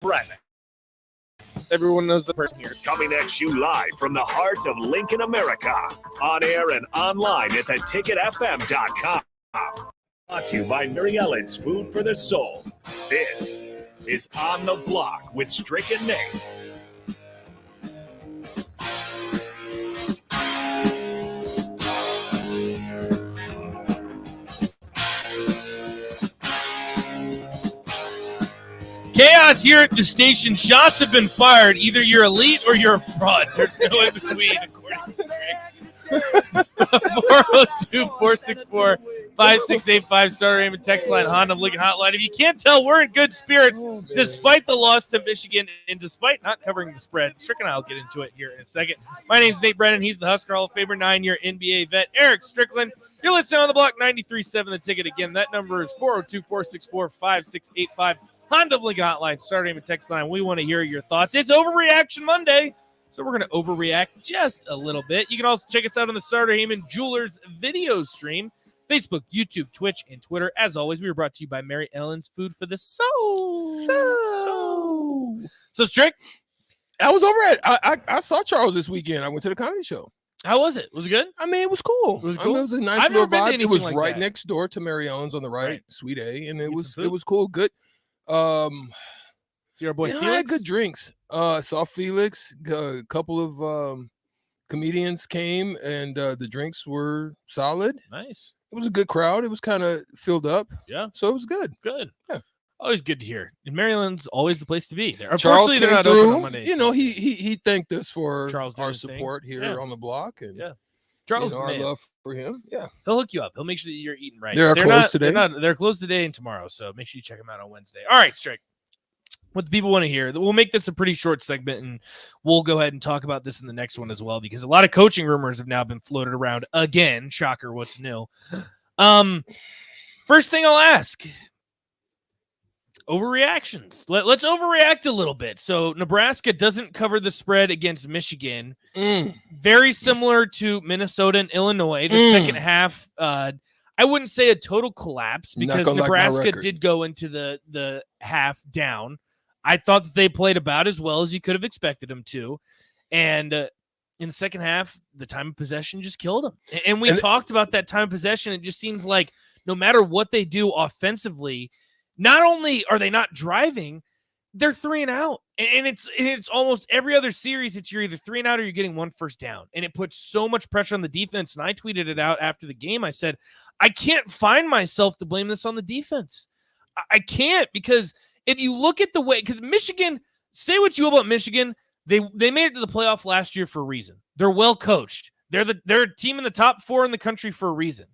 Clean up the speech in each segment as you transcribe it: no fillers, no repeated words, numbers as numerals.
Brennan. Everyone knows the person here. Coming at you live from the heart of Lincoln, America. On air and online at theticketfm.com. Brought to you by Mary Ellen's Food for the Soul. This is On the Block with Strick and Nate. Chaos here at the station. Shots have been fired. Either you're elite or you're a fraud. There's no in between, according to Strick. 402-464-5685. Starter Raymond text line, Honda Lincoln Hotline. If you can't tell, we're in good spirits despite the loss to Michigan and despite not covering the spread. Strick and I will get into it here in a second. My name's Nate Brennan. He's the Husker Hall of Famer, 9-year NBA vet. Eric Strickland. You're listening on the block, 93.7 The Ticket. Again, that number is 402-464-5685. Honda Lincoln Hotline, Starter Raymond text line. We want to hear your thoughts. It's Overreaction Monday, so we're going to overreact just a little bit. You can also check us out on the Starter Heyman Jewelers video stream, Facebook, YouTube, Twitch, and Twitter. As always, we are brought to you by Mary Ellen's Food for the Soul. So Strick, I was over at I saw Charles this weekend. I went to the comedy show. how was it? Was it good? I mean, it was cool. It was I mean, cool? it was a nice I've little never been to vibe. It anything was like right that. next door to Mary Ellen's on the right, Right. Sweet A, and it Get was some it food? was cool. Good. See our boy I had Felix? good drinks. Saw Felix. A couple of comedians came, and the drinks were solid. Nice. It was a good crowd. It was kind of filled up. Yeah. So it was good. Good. Yeah. Always good to hear. And Maryland's always the place to be. There. Charles Unfortunately, they're came not through. open on Monday. You know, he thanked us for Charles did our his thing. support here Yeah. on the block, and Yeah. Charles, you know, the our man. love for him. Yeah. He'll hook you up. He'll make sure that you're eating right. They're closed today. They're closed today and tomorrow, so make sure you check them out on Wednesday. All right, Strick. What the people want to hear. We'll make this a pretty short segment, and we'll go ahead and talk about this in the next one as well, because a lot of coaching rumors have now been floated around again. Shocker, what's new? First thing I'll ask. Overreactions. Let's overreact a little bit. So Nebraska doesn't cover the spread against Michigan. Very similar to Minnesota and Illinois. The second half, I wouldn't say a total collapse because gonna like my Nebraska record. did go into the half down. I thought that they played about as well as you could have expected them to. And in the second half, the time of possession just killed them. And we talked about that time of possession. It just seems like no matter what they do offensively, not only are they not driving, they're 3 and out. And it's almost every other series, it's you're either 3 and out or you're getting 1 first down. And it puts so much pressure on the defense. And I tweeted it out after the game. I said, I can't find myself to blame this on the defense. I can't, because if you look at the way, because Michigan, say what you will about Michigan, they made it to the playoff last year for a reason. They're well coached. They're a team in the top 4 in the country for a reason.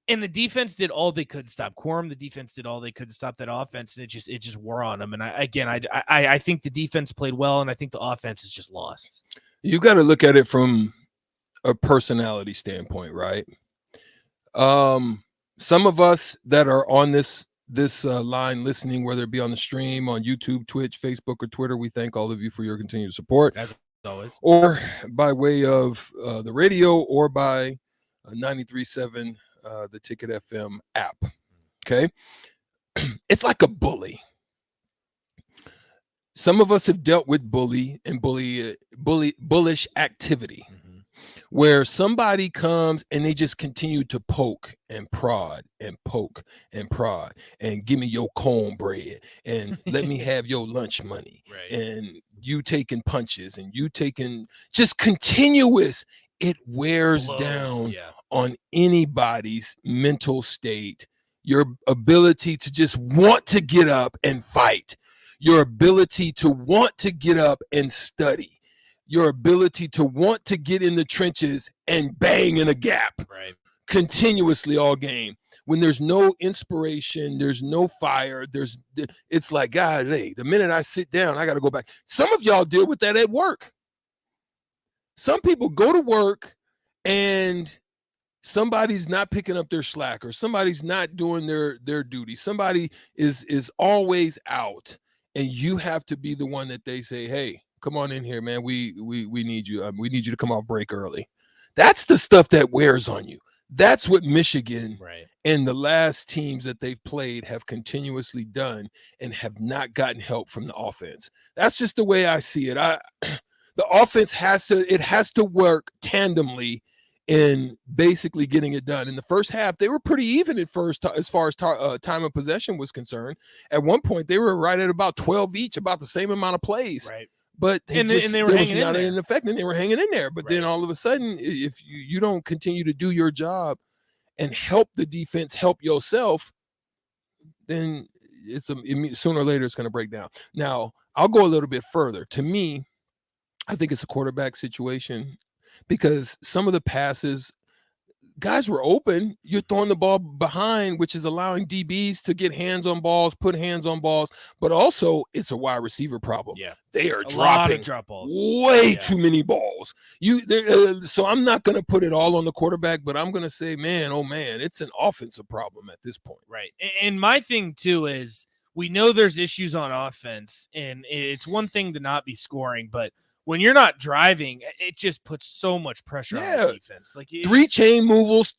And the defense did all they could to stop Quorum. The defense did all they could to stop that offense, and it just wore on them. And I think the defense played well, and I think the offense is just lost. You got to look at it from a personality standpoint, right? Some of us that are on this line listening, whether it be on the stream, on YouTube, Twitch, Facebook, or Twitter, we thank all of you for your continued support, As always. or by way of the radio, or by 93.7 the Ticket FM app. Okay. It's like a bully. Some of us have dealt with bullish activity, where somebody comes and they just continue to poke and prod and poke and prod and give me your cornbread and let me have your lunch money. Right. And you taking punches and you taking just continuous. It wears Blows, down yeah. on anybody's mental state, your ability to just want to get up and fight, your ability to want to get up and study, your ability to want to get in the trenches and bang in a gap continuously all game. When there's no inspiration, there's no fire, it's like, God, hey, the minute I sit down, I got to go back. Some of y'all deal with that at work. Some people go to work and somebody's not picking up their slack, or somebody's not doing their duty. Somebody is always out, and you have to be the one that they say, hey, come on in here, man. We need you. We need you to come off break early. That's the stuff that wears on you. That's what Michigan Right. and the last teams that they've played have continuously done and have not gotten help from the offense. That's just the way I see it. The offense has to work tandemly in basically getting it done. In the first half, they were pretty even at first as far as time of possession was concerned. At one point, they were right at about 12 each, about the same amount of plays. Right. But They were there was hanging in not there. an effect, and they were hanging in there. But then all of a sudden, if you don't continue to do your job and help the defense, help yourself, then sooner or later it's going to break down. Now, I'll go a little bit further. To me, I think it's a quarterback situation because some of the passes, guys were open. You're throwing the ball behind, which is allowing DBs to get hands on balls, put hands on balls, but also it's a wide receiver problem. Yeah. They are A lot dropping of drop balls. way too many balls. So I'm not going to put it all on the quarterback, but I'm going to say, man, oh man, it's an offensive problem at this point. Right. And my thing too is we know there's issues on offense, and it's one thing to not be scoring, but when you're not driving, it just puts so much pressure on the defense. Like 3 chain moves,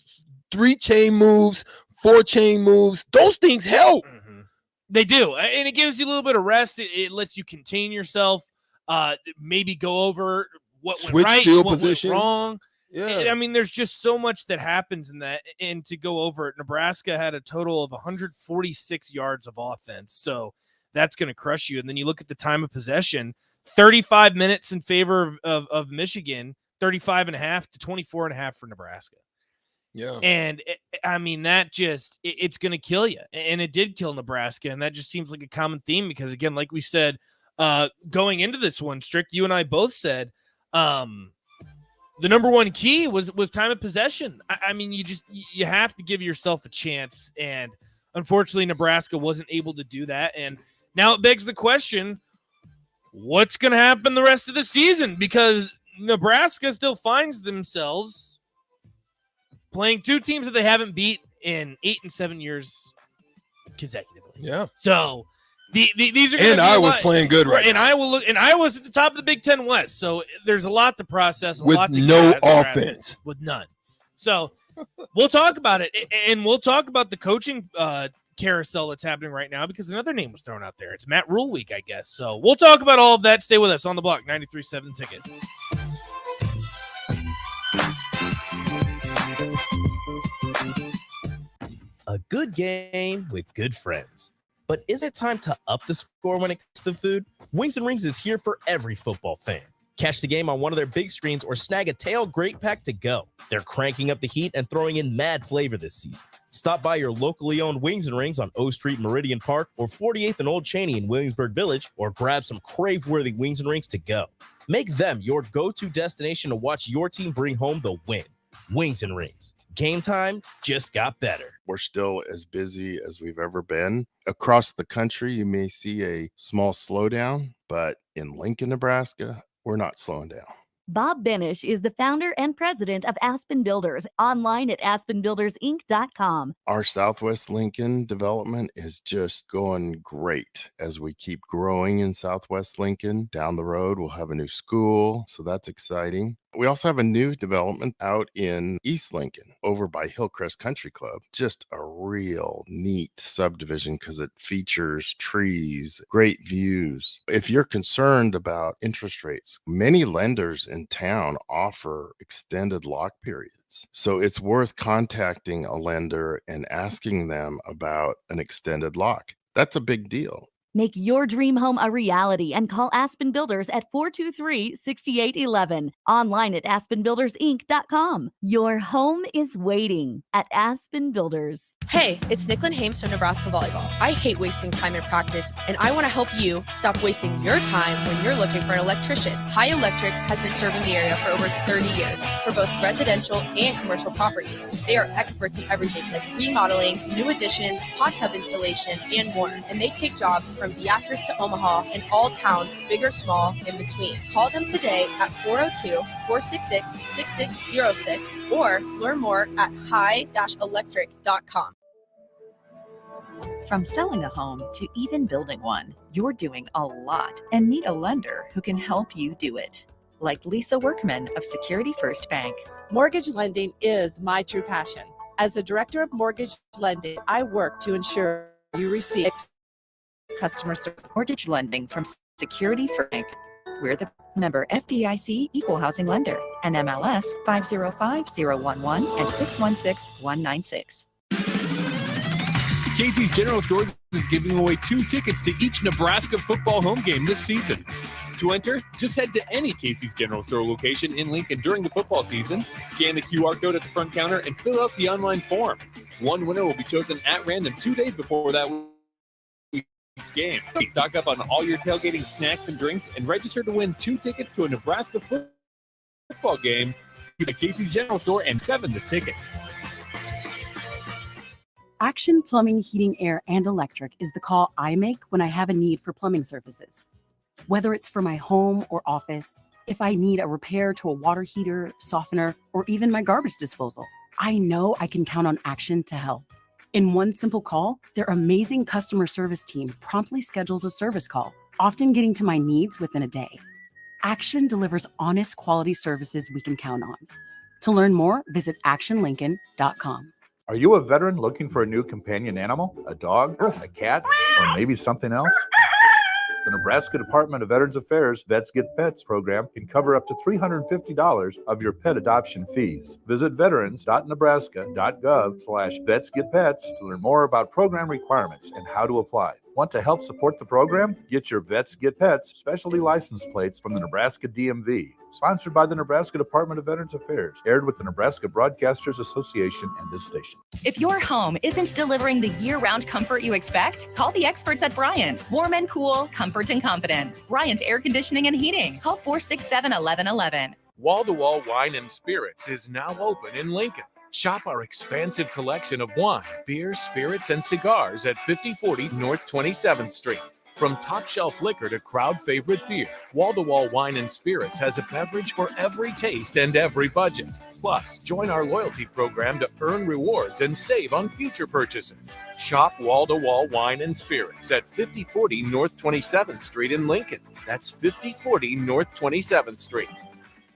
4 chain moves, those things help. Mm-hmm. They do, and it gives you a little bit of rest. It lets you contain yourself, maybe go over what Switch went right, field what position. went wrong. Yeah. I mean, there's just so much that happens in that. And to go over it, Nebraska had a total of 146 yards of offense. So that's going to crush you. And then you look at the time of possession, 35 minutes in favor of Michigan, 35.5 to 24.5 for Nebraska. Yeah. And I mean, that just, it's going to kill you. And it did kill Nebraska. And that just seems like a common theme because, again, like we said, going into this one, Strick, you and I both said, the number one key was time of possession. I mean, you have to give yourself a chance. And unfortunately, Nebraska wasn't able to do that. And now it begs the question, what's going to happen the rest of the season? Because Nebraska still finds themselves playing 2 teams that they haven't beat in 8 and 7 years consecutively. Yeah. So these are and I was playing good right and now. I was at the top of the Big Ten West. So there's a lot to process, with lot to no offense, with none. So we'll talk about it, and we'll talk about the coaching carousel that's happening right now because another name was thrown out there. It's Matt Rule week, I guess. So we'll talk about all of that. Stay with us on the block. 93.7 Ticket. A good game with good friends. But is it time to up the score when it comes to the food? Wings and Rings is here for every football fan. Catch the game on one of their big screens or snag a tail great pack to go. They're cranking up the heat and throwing in mad flavor this season. Stop by your locally owned Wings and Rings on O Street, Meridian Park, or 48th and Old Cheney in Williamsburg Village, or grab some crave-worthy Wings and Rings to go. Make them your go-to destination to watch your team bring home the win. Wings and Rings. Game time just got better. We're still as busy as we've ever been. Across the country, you may see a small slowdown, but in Lincoln, Nebraska, we're not slowing down. Bob Benish is the founder and president of Aspen Builders, online at aspenbuildersinc.com. Our Southwest Lincoln development is just going great as we keep growing in Southwest Lincoln. Down the road, we'll have a new school, so that's exciting. We also have a new development out in East Lincoln over by Hillcrest Country Club. Just a real neat subdivision because it features trees, great views. If you're concerned about interest rates, many lenders in town offer extended lock periods. So it's worth contacting a lender and asking them about an extended lock. That's a big deal. Make your dream home a reality and call Aspen Builders at 423-6811. Online at aspenbuildersinc.com. Your home is waiting at Aspen Builders. Hey, it's Nicklin Hames from Nebraska Volleyball. I hate wasting time in practice, and I want to help you stop wasting your time when you're looking for an electrician. High Electric has been serving the area for over 30 years for both residential and commercial properties. They are experts in everything like remodeling, new additions, hot tub installation, and more. And they take jobs from Beatrice to Omaha and all towns, big or small, in between. Call them today at 402-466-6606 or learn more at high-electric.com. From selling a home to even building one, you're doing a lot and need a lender who can help you do it. like Lisa Workman of Security First Bank. Mortgage lending is my true passion. As a director of mortgage lending, I work to ensure you receive customer service. Mortgage lending from Security First Bank. We're the member FDIC Equal Housing Lender, and MLS 505011 and 616196. Casey's General Stores is giving away 2 tickets to each Nebraska football home game this season. To enter, just head to any Casey's General Store location in Lincoln during the football season, scan the QR code at the front counter, and fill out the online form. One winner will be chosen at random 2 days before that week's game. Stock up on all your tailgating snacks and drinks and register to win 2 tickets to a Nebraska football game at Casey's General Store and 7 the ticket. Action Plumbing, Heating, Air, and Electric is the call I make when I have a need for plumbing services. Whether it's for my home or office, if I need a repair to a water heater, softener, or even my garbage disposal, I know I can count on Action to help. In one simple call, their amazing customer service team promptly schedules a service call, often getting to my needs within a day. Action delivers honest quality services we can count on. To learn more, visit actionlincoln.com. Are you a veteran looking for a new companion animal, a dog, a cat, or maybe something else? The Nebraska Department of Veterans Affairs Vets Get Pets program can cover up to $350 of your pet adoption fees. Visit veterans.nebraska.gov/vetsgetpets to learn more about program requirements and how to apply. Want to help support the program? Get your Vets Get Pets specialty license plates from the Nebraska DMV. Sponsored by the Nebraska Department of Veterans Affairs. Aired with the Nebraska Broadcasters Association and this station. If your home isn't delivering the year-round comfort you expect, call the experts at Bryant. Warm and cool, comfort and confidence. Bryant Air Conditioning and Heating. Call 467-1111. Wall-to-Wall Wine and Spirits is now open in Lincoln. Shop our expansive collection of wine, beer, spirits, and cigars at 5040 North 27th Street. From top shelf liquor to crowd favorite beer, Wall-to-Wall Wine and Spirits has a beverage for every taste and every budget. Plus, join our loyalty program to earn rewards and save on future purchases. Shop Wall-to-Wall Wine and Spirits at 5040 North 27th Street in Lincoln. That's 5040 North 27th Street.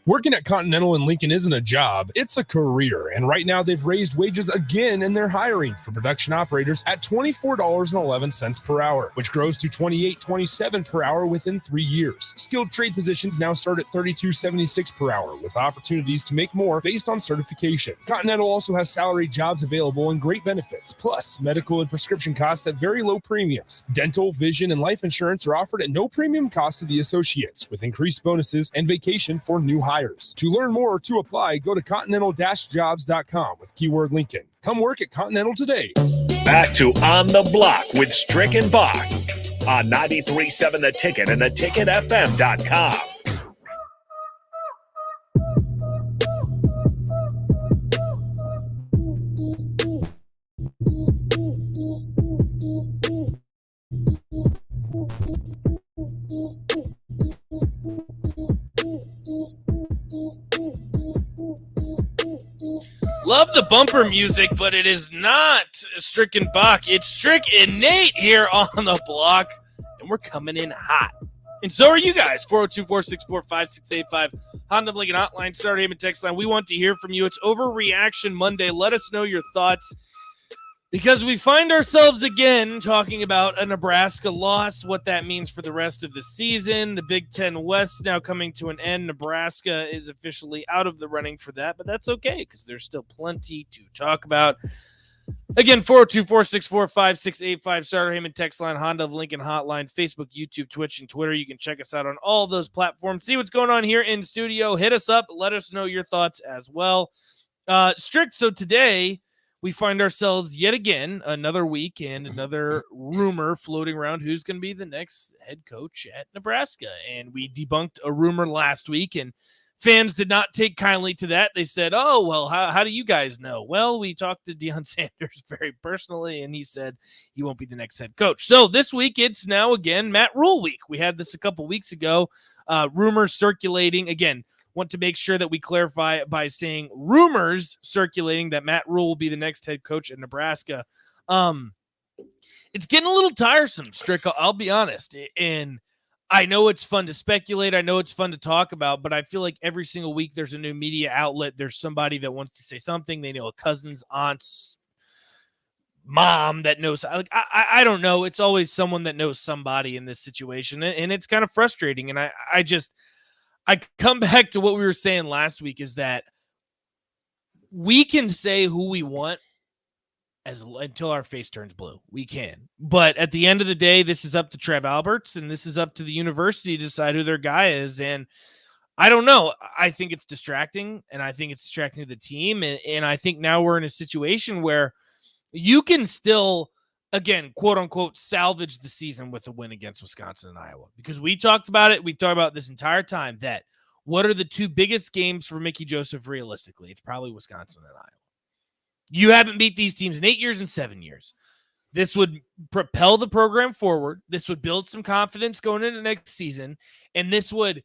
Working at Continental in Lincoln isn't a job, it's a career. And right now they've raised wages again and they're hiring for production operators at $24.11 per hour, which grows to $28.27 per hour within 3 years. Skilled trade positions now start at $32.76 per hour with opportunities to make more based on certifications. Continental also has salary jobs available and great benefits, plus medical and prescription costs at very low premiums. Dental, vision, and life insurance are offered at no premium cost to the associates with increased bonuses and vacation for new hires. To learn more or to apply, go to continental-jobs.com with keyword Lincoln. Come work at Continental today. Back to On the Block with Strick and Bach on 93.7 The Ticket and theticketfm.com. Love the bumper music, but it is not Strick and Bach. It's Strick and Nate here on the block, and we're coming in hot. And so are you guys. 402-464-5685. Honda of Lincoln Hotline, Starter Haven text line. We want to hear from you. It's Overreaction Monday. Let us know your thoughts, because we find ourselves again talking about a Nebraska loss, what that means for the rest of the season. The Big Ten West now coming to an end. Nebraska is officially out of the running for that, but that's okay because there's still plenty to talk about. Again, 402-464-5685, Starter Heyman text line, Honda of Lincoln hotline, Facebook, YouTube, Twitch, and Twitter. You can check us out on all those platforms. See what's going on here in studio. Hit us up. Let us know your thoughts as well. Strict, so today we find ourselves yet again another week and another rumor floating around who's going to be the next head coach at Nebraska. And we debunked a rumor last week, and fans did not take kindly to that. They said, oh, well, how do you guys know? Well, we talked to Deion Sanders very personally, and he said he won't be the next head coach. So this week, it's now again Matt Rule week. We had this a couple weeks ago. Rumors circulating. Again, want to make sure that we clarify by saying rumors circulating that Matt Rule will be the next head coach at Nebraska. It's getting a little tiresome, Strick. I'll be honest. And I know it's fun to speculate. I know it's fun to talk about, but I feel like every single week there's a new media outlet. There's somebody that wants to say something. They know a cousin's aunt's mom that knows. Like, I don't know. It's always someone that knows somebody in this situation, and it's kind of frustrating. And I come back to what we were saying last week is that we can say who we want until our face turns blue. We can. But at the end of the day, this is up to Trev Alberts, and this is up to the university to decide who their guy is. And I don't know. I think it's distracting, and I think it's distracting to the team. And I think now we're in a situation where you can still, again, quote unquote, salvage the season with a win against Wisconsin and Iowa. Because we talked about it. We've talked about this entire time that what are the two biggest games for Mickey Joseph realistically? It's probably Wisconsin and Iowa. You haven't beat these teams in 8 years and 7 years. This would propel the program forward. This would build some confidence going into next season. And this would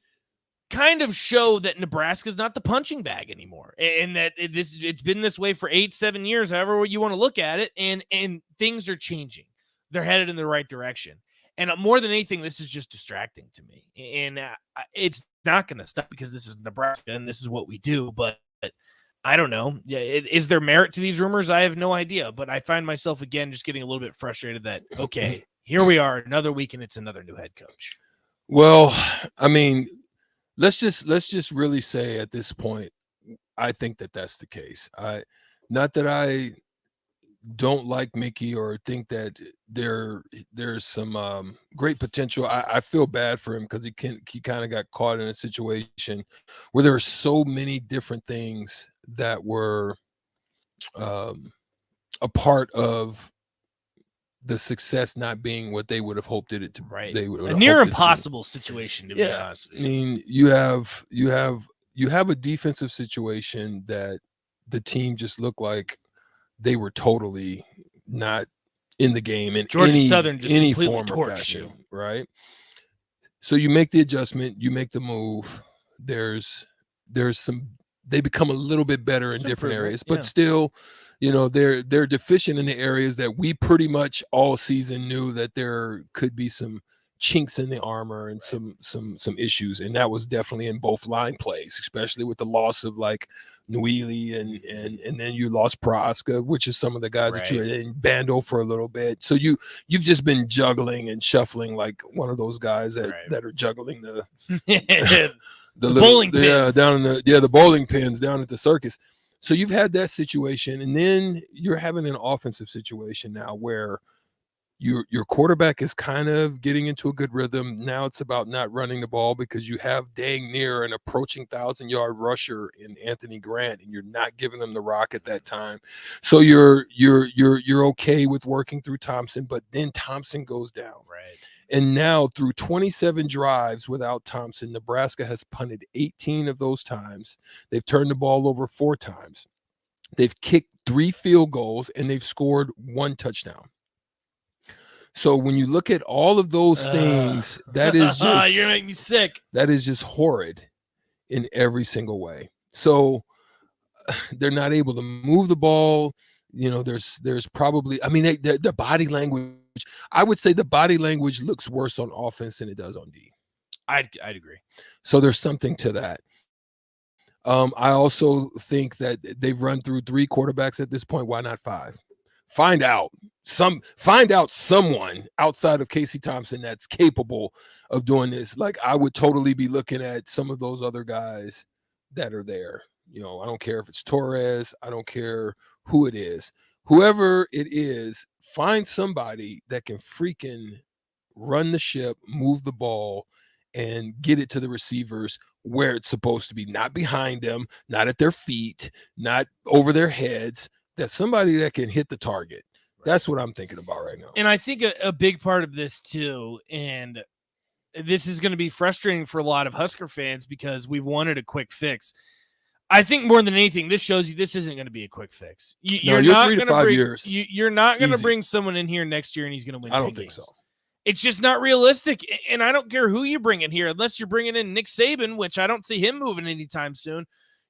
kind of show that Nebraska's not the punching bag anymore. And that it's been this way for 8-7 years, however you want to look at it. And things are changing. They're headed in the right direction. And more than anything, this is just distracting to me. And it's not going to stop because this is Nebraska and this is what we do. But I don't know. Yeah, is there merit to these rumors? I have no idea. But I find myself, again, just getting a little bit frustrated that, okay, here we are, another week, and it's another new head coach. Well, I mean, let's just really say at this point, I think that that's the case. Not that I don't like Mickey or think that there's some great potential. I feel bad for him because he kind of got caught in a situation where there are so many different things that were a part of the success not being what they would have hoped it to. Right, they would a near impossible situation to be honest with you. I mean, you have a defensive situation that the team just looked like they were totally not in the game in Georgia any, Southern just any completely form or torched fashion, you. right? So you make the adjustment, you make the move. There's some, they become a little bit better in different areas, but still, you know, they're deficient in the areas that we pretty much all season knew that there could be some chinks in the armor and some issues, and that was definitely in both line plays, especially with the loss of like Nuili and then you lost Proska, which is some of the guys that you in Bando for a little bit. So you've just been juggling and shuffling like one of those guys that are juggling the the bowling pins. down in the bowling pins down at the circus. So you've had that situation, and then you're having an offensive situation now where your quarterback is kind of getting into a good rhythm. Now it's about not running the ball because you have dang near an approaching 1,000-yard rusher in Anthony Grant, and you're not giving him the rock at that time. So you're okay with working through Thompson, but then Thompson goes down. Right. And now through 27 drives without Thompson, Nebraska has punted 18 of those times. They've turned the ball over 4 times. They've kicked 3 field goals, and they've scored 1 touchdown. So when you look at all of those things, that is just you're making me sick. That is just horrid in every single way. So they're not able to move the ball. You know, there's probably, I mean, their body language. I would say the body language looks worse on offense than it does on D. I'd agree. So there's something to that. I also think that they've run through 3 quarterbacks at this point. Why not 5? Find out someone outside of Casey Thompson that's capable of doing this. Like, I would totally be looking at some of those other guys that are there. You know, I don't care if it's Torres. I don't care who it is. Whoever it is, find somebody that can freaking run the ship, move the ball, and get it to the receivers where it's supposed to be, not behind them, not at their feet, not over their heads. That's somebody that can hit the target. That's what I'm thinking about right now. And I think a big part of this too, and this is going to be frustrating for a lot of Husker fans because we've wanted a quick fix. I think more than anything, this shows you this isn't going to be a quick fix. You're not 3 to 5 years. You're not going to bring someone in here next year and he's going to win. I don't think so. It's just not realistic. And I don't care who you bring in here, unless you're bringing in Nick Saban, which I don't see him moving anytime soon.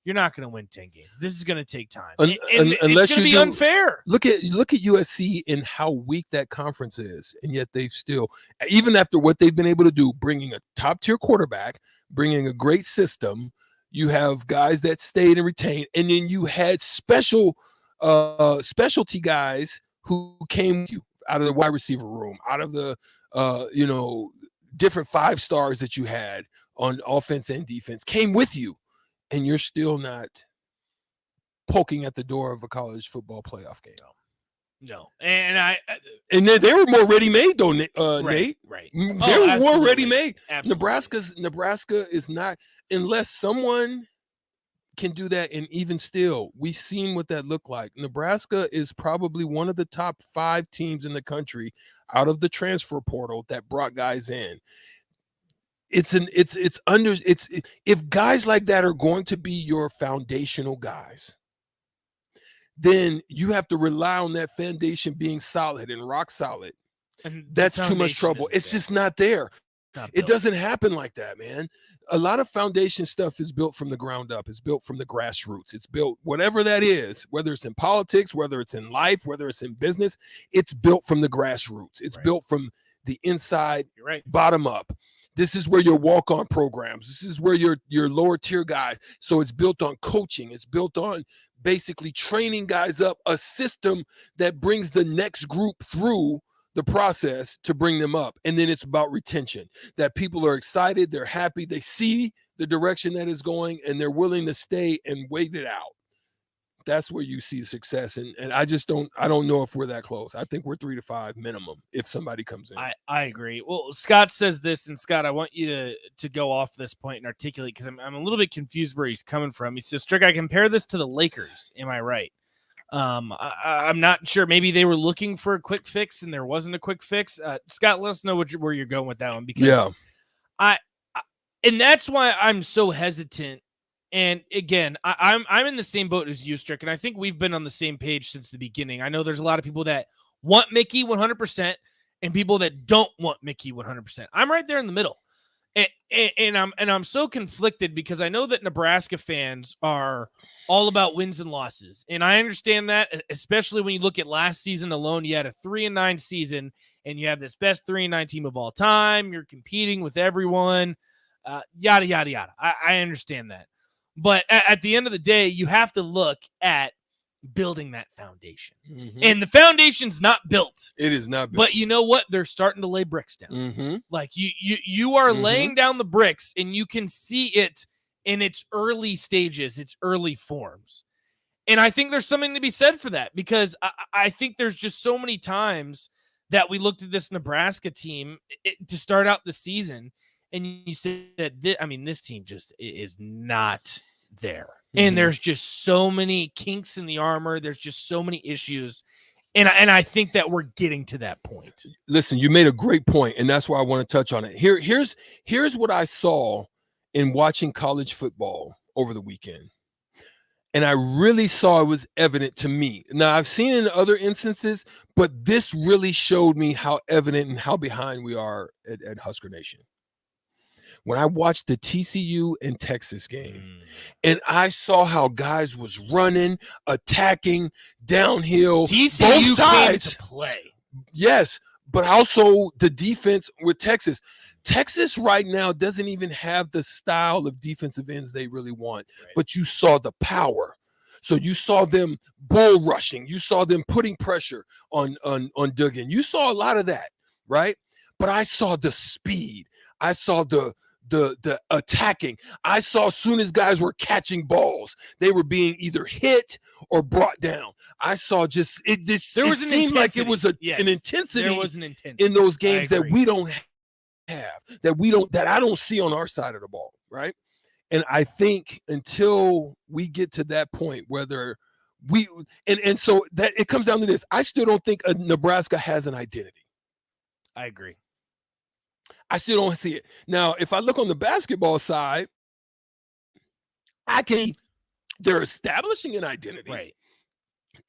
you're not going to win 10 games. This is going to take time. Unless it's going to be unfair. Look at USC and how weak that conference is, and yet they've still, even after what they've been able to do, bringing a top-tier quarterback, bringing a great system, you have guys that stayed and retained, and then you had specialty guys who came with you out of the wide receiver room, out of the different 5 stars that you had on offense and defense came with you, and you're still not poking at the door of a college football playoff game. No. And they were more ready-made though, Nate. Right. They were more ready-made. Absolutely. Nebraska is not, unless someone can do that, and even still, we've seen what that looked like. Nebraska is probably one of the top 5 teams in the country out of the transfer portal that brought guys in. If guys like that are going to be your foundational guys, then you have to rely on that foundation being solid and rock solid. And that's too much trouble. It's just not there. It doesn't happen like that, man. A lot of foundation stuff is built from the ground up. It's built from the grassroots. It's built, whatever that is, whether it's in politics, whether it's in life, whether it's in business, it's built from the grassroots. It's built from the inside, bottom up. This is where your walk-on programs. This is where your lower tier guys. So it's built on coaching. It's built on basically training guys up, a system that brings the next group through the process to bring them up. And then it's about retention, that people are excited, they're happy, they see the direction that is going, and they're willing to stay and wait it out. That's where you see success. And I don't know if we're that close. I think we're 3 to 5 minimum if somebody comes in. I agree. Well, Scott says this, and Scott, I want you to go off this point and articulate, because I'm a little bit confused where he's coming from. He says, Strick, I compare this to the Lakers. Am I right? I'm not sure. Maybe they were looking for a quick fix and there wasn't a quick fix. Scott, let us know where you're going with that one, because and that's why I'm so hesitant. And again, I'm in the same boat as you, Strick, and I think we've been on the same page since the beginning. I know there's a lot of people that want Mickey 100% and people that don't want Mickey 100%. I'm right there in the middle. And I'm so conflicted, because I know that Nebraska fans are all about wins and losses. And I understand that, especially when you look at last season alone. You had a 3-9 season, and you have this best 3-9 team of all time. You're competing with everyone, yada, yada, yada. I understand that. But at the end of the day, you have to look at building that foundation. Mm-hmm. And the foundation's not built. It is not built. But you know what? They're starting to lay bricks down. Mm-hmm. Like you are laying down the bricks, and you can see it in its early stages, its early forms. And I think there's something to be said for that, because I think there's just so many times that we looked at this Nebraska team to start out the season, and you said that this team just is not there. And there's just so many kinks in the armor. There's just so many issues. And I think that we're getting to that point. Listen, you made a great point, and that's why I want to touch on it. Here's what I saw in watching college football over the weekend. And I really saw it was evident to me. Now, I've seen it in other instances, but this really showed me how evident and how behind we are at Husker Nation. When I watched the TCU and Texas game, and I saw how guys was running, attacking, downhill, TCU both sides. Came to play. Yes, but also the defense with Texas. Texas right now doesn't even have the style of defensive ends they really want, but you saw the power. So you saw them bull rushing. You saw them putting pressure on Duggan. You saw a lot of that, right? But I saw the speed. I saw the attacking. I saw as soon as guys were catching balls, they were being either hit or brought down. I saw just it. It seemed like it was an intensity. There was an intensity in those games that we don't have, that I don't see on our side of the ball, right? And I think until we get to that point, whether we and so that it comes down to this, I still don't think Nebraska has an identity. I agree. I still don't see it. Now, if I look on the basketball side, they're establishing an identity. Right.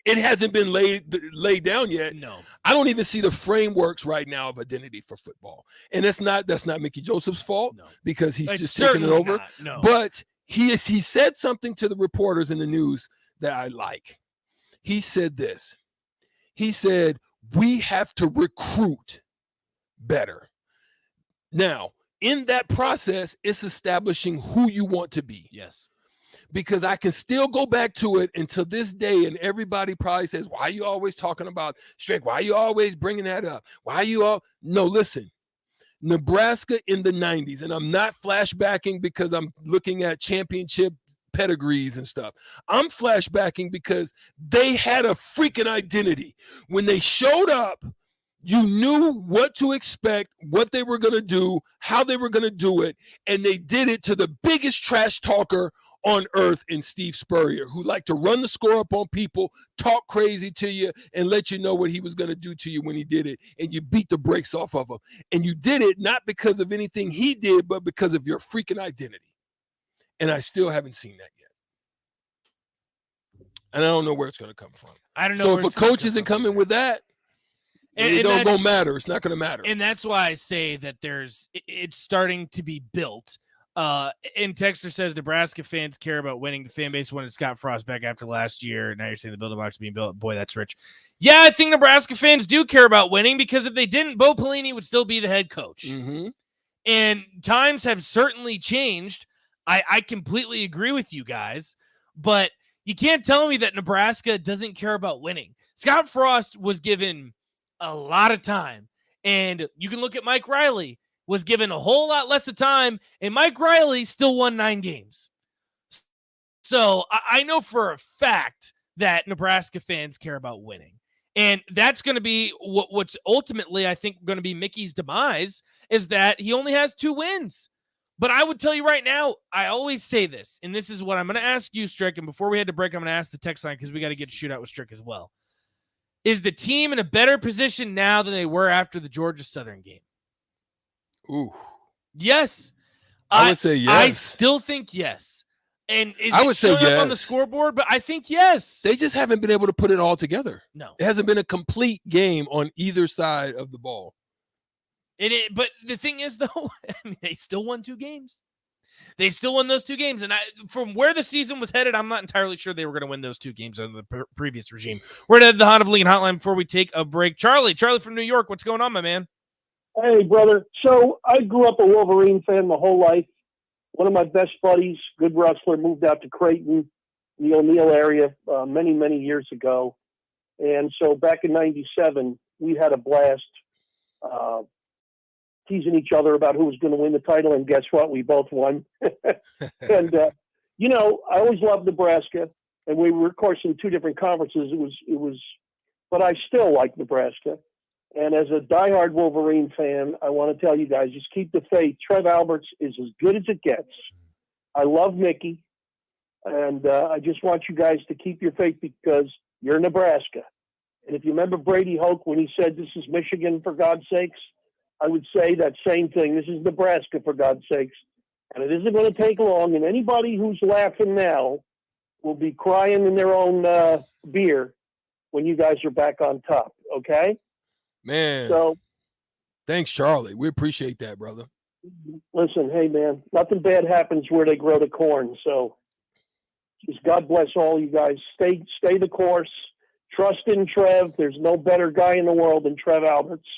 It hasn't been laid down yet. No. I don't even see the frameworks right now of identity for football. And that's not Mickey Joseph's fault, because he's just taking it over. No. But he said something to the reporters in the news that I like. He said this. He said, we have to recruit better. Now, in that process, it's establishing who you want to be. Yes. Because I can still go back to it until this day, and everybody probably says, why are you always talking about Strick? Why are you always bringing that up? Why are you all? No, listen. Nebraska in the 90s, and I'm not flashbacking because I'm looking at championship pedigrees and stuff. I'm flashbacking because they had a freaking identity. When they showed up, you knew what to expect, what they were going to do, how they were going to do it, and they did it to the biggest trash talker on earth in Steve Spurrier, who liked to run the score up on people, talk crazy to you, and let you know what he was going to do to you when he did it, and you beat the brakes off of him. And you did it not because of anything he did, but because of your freaking identity. And I still haven't seen that yet. And I don't know where it's going to come from. I don't know. So if a coach isn't coming with that, it don't matter. It's not going to matter. And that's why I say that it's starting to be built. And Texter says Nebraska fans care about winning. The fan base wanted Scott Frost back after last year. Now you're saying the building blocks are being built. Boy, that's rich. Yeah, I think Nebraska fans do care about winning, because if they didn't, Bo Pelini would still be the head coach. Mm-hmm. And times have certainly changed. I completely agree with you guys, but you can't tell me that Nebraska doesn't care about winning. Scott Frost was given a lot of time, and you can look at Mike Riley, was given a whole lot less of time, and Mike Riley still won 9 games. So I know for a fact that Nebraska fans care about winning. And that's going to be what's ultimately, I think, going to be Mickey's demise, is that he only has 2 wins. But I would tell you right now, I always say this, and this is what I'm going to ask you, Strick, and before we head to break, I'm going to ask the text line because we got to get to shootout with Strick as well. Is the team in a better position now than they were after the Georgia Southern game? Ooh. Yes. I would say yes. I still think yes. And I would say yes on the scoreboard, but I think yes. They just haven't been able to put it all together. No. It hasn't been a complete game on either side of the ball. But the thing is, though, they still won 2 games. They still won those 2 games. And from where the season was headed, I'm not entirely sure they were going to win those 2 games under the previous regime. We're going to head to the Honda Lincoln Hotline before we take a break. Charlie from New York, what's going on, my man? Hey, brother. So I grew up a Wolverine fan my whole life. One of my best buddies, good wrestler, moved out to Creighton, the O'Neill area, many, many years ago. And so back in 97, we had a blast teasing each other about who was going to win the title. And guess what? We both won. And, I always loved Nebraska. And we were, of course, in 2 different conferences. But I still like Nebraska. And as a diehard Wolverine fan, I want to tell you guys, just keep the faith. Trev Alberts is as good as it gets. I love Mickey. And I just want you guys to keep your faith because you're Nebraska. And if you remember Brady Hoke when he said, this is Michigan, for God's sakes, I would say that same thing. This is Nebraska, for God's sakes. And it isn't going to take long. And anybody who's laughing now will be crying in their own beer when you guys are back on top. Okay? Man. So, thanks, Charlie. We appreciate that, brother. Listen, hey, man, nothing bad happens where they grow the corn. So just God bless all you guys. Stay the course. Trust in Trev. There's no better guy in the world than Trev Alberts.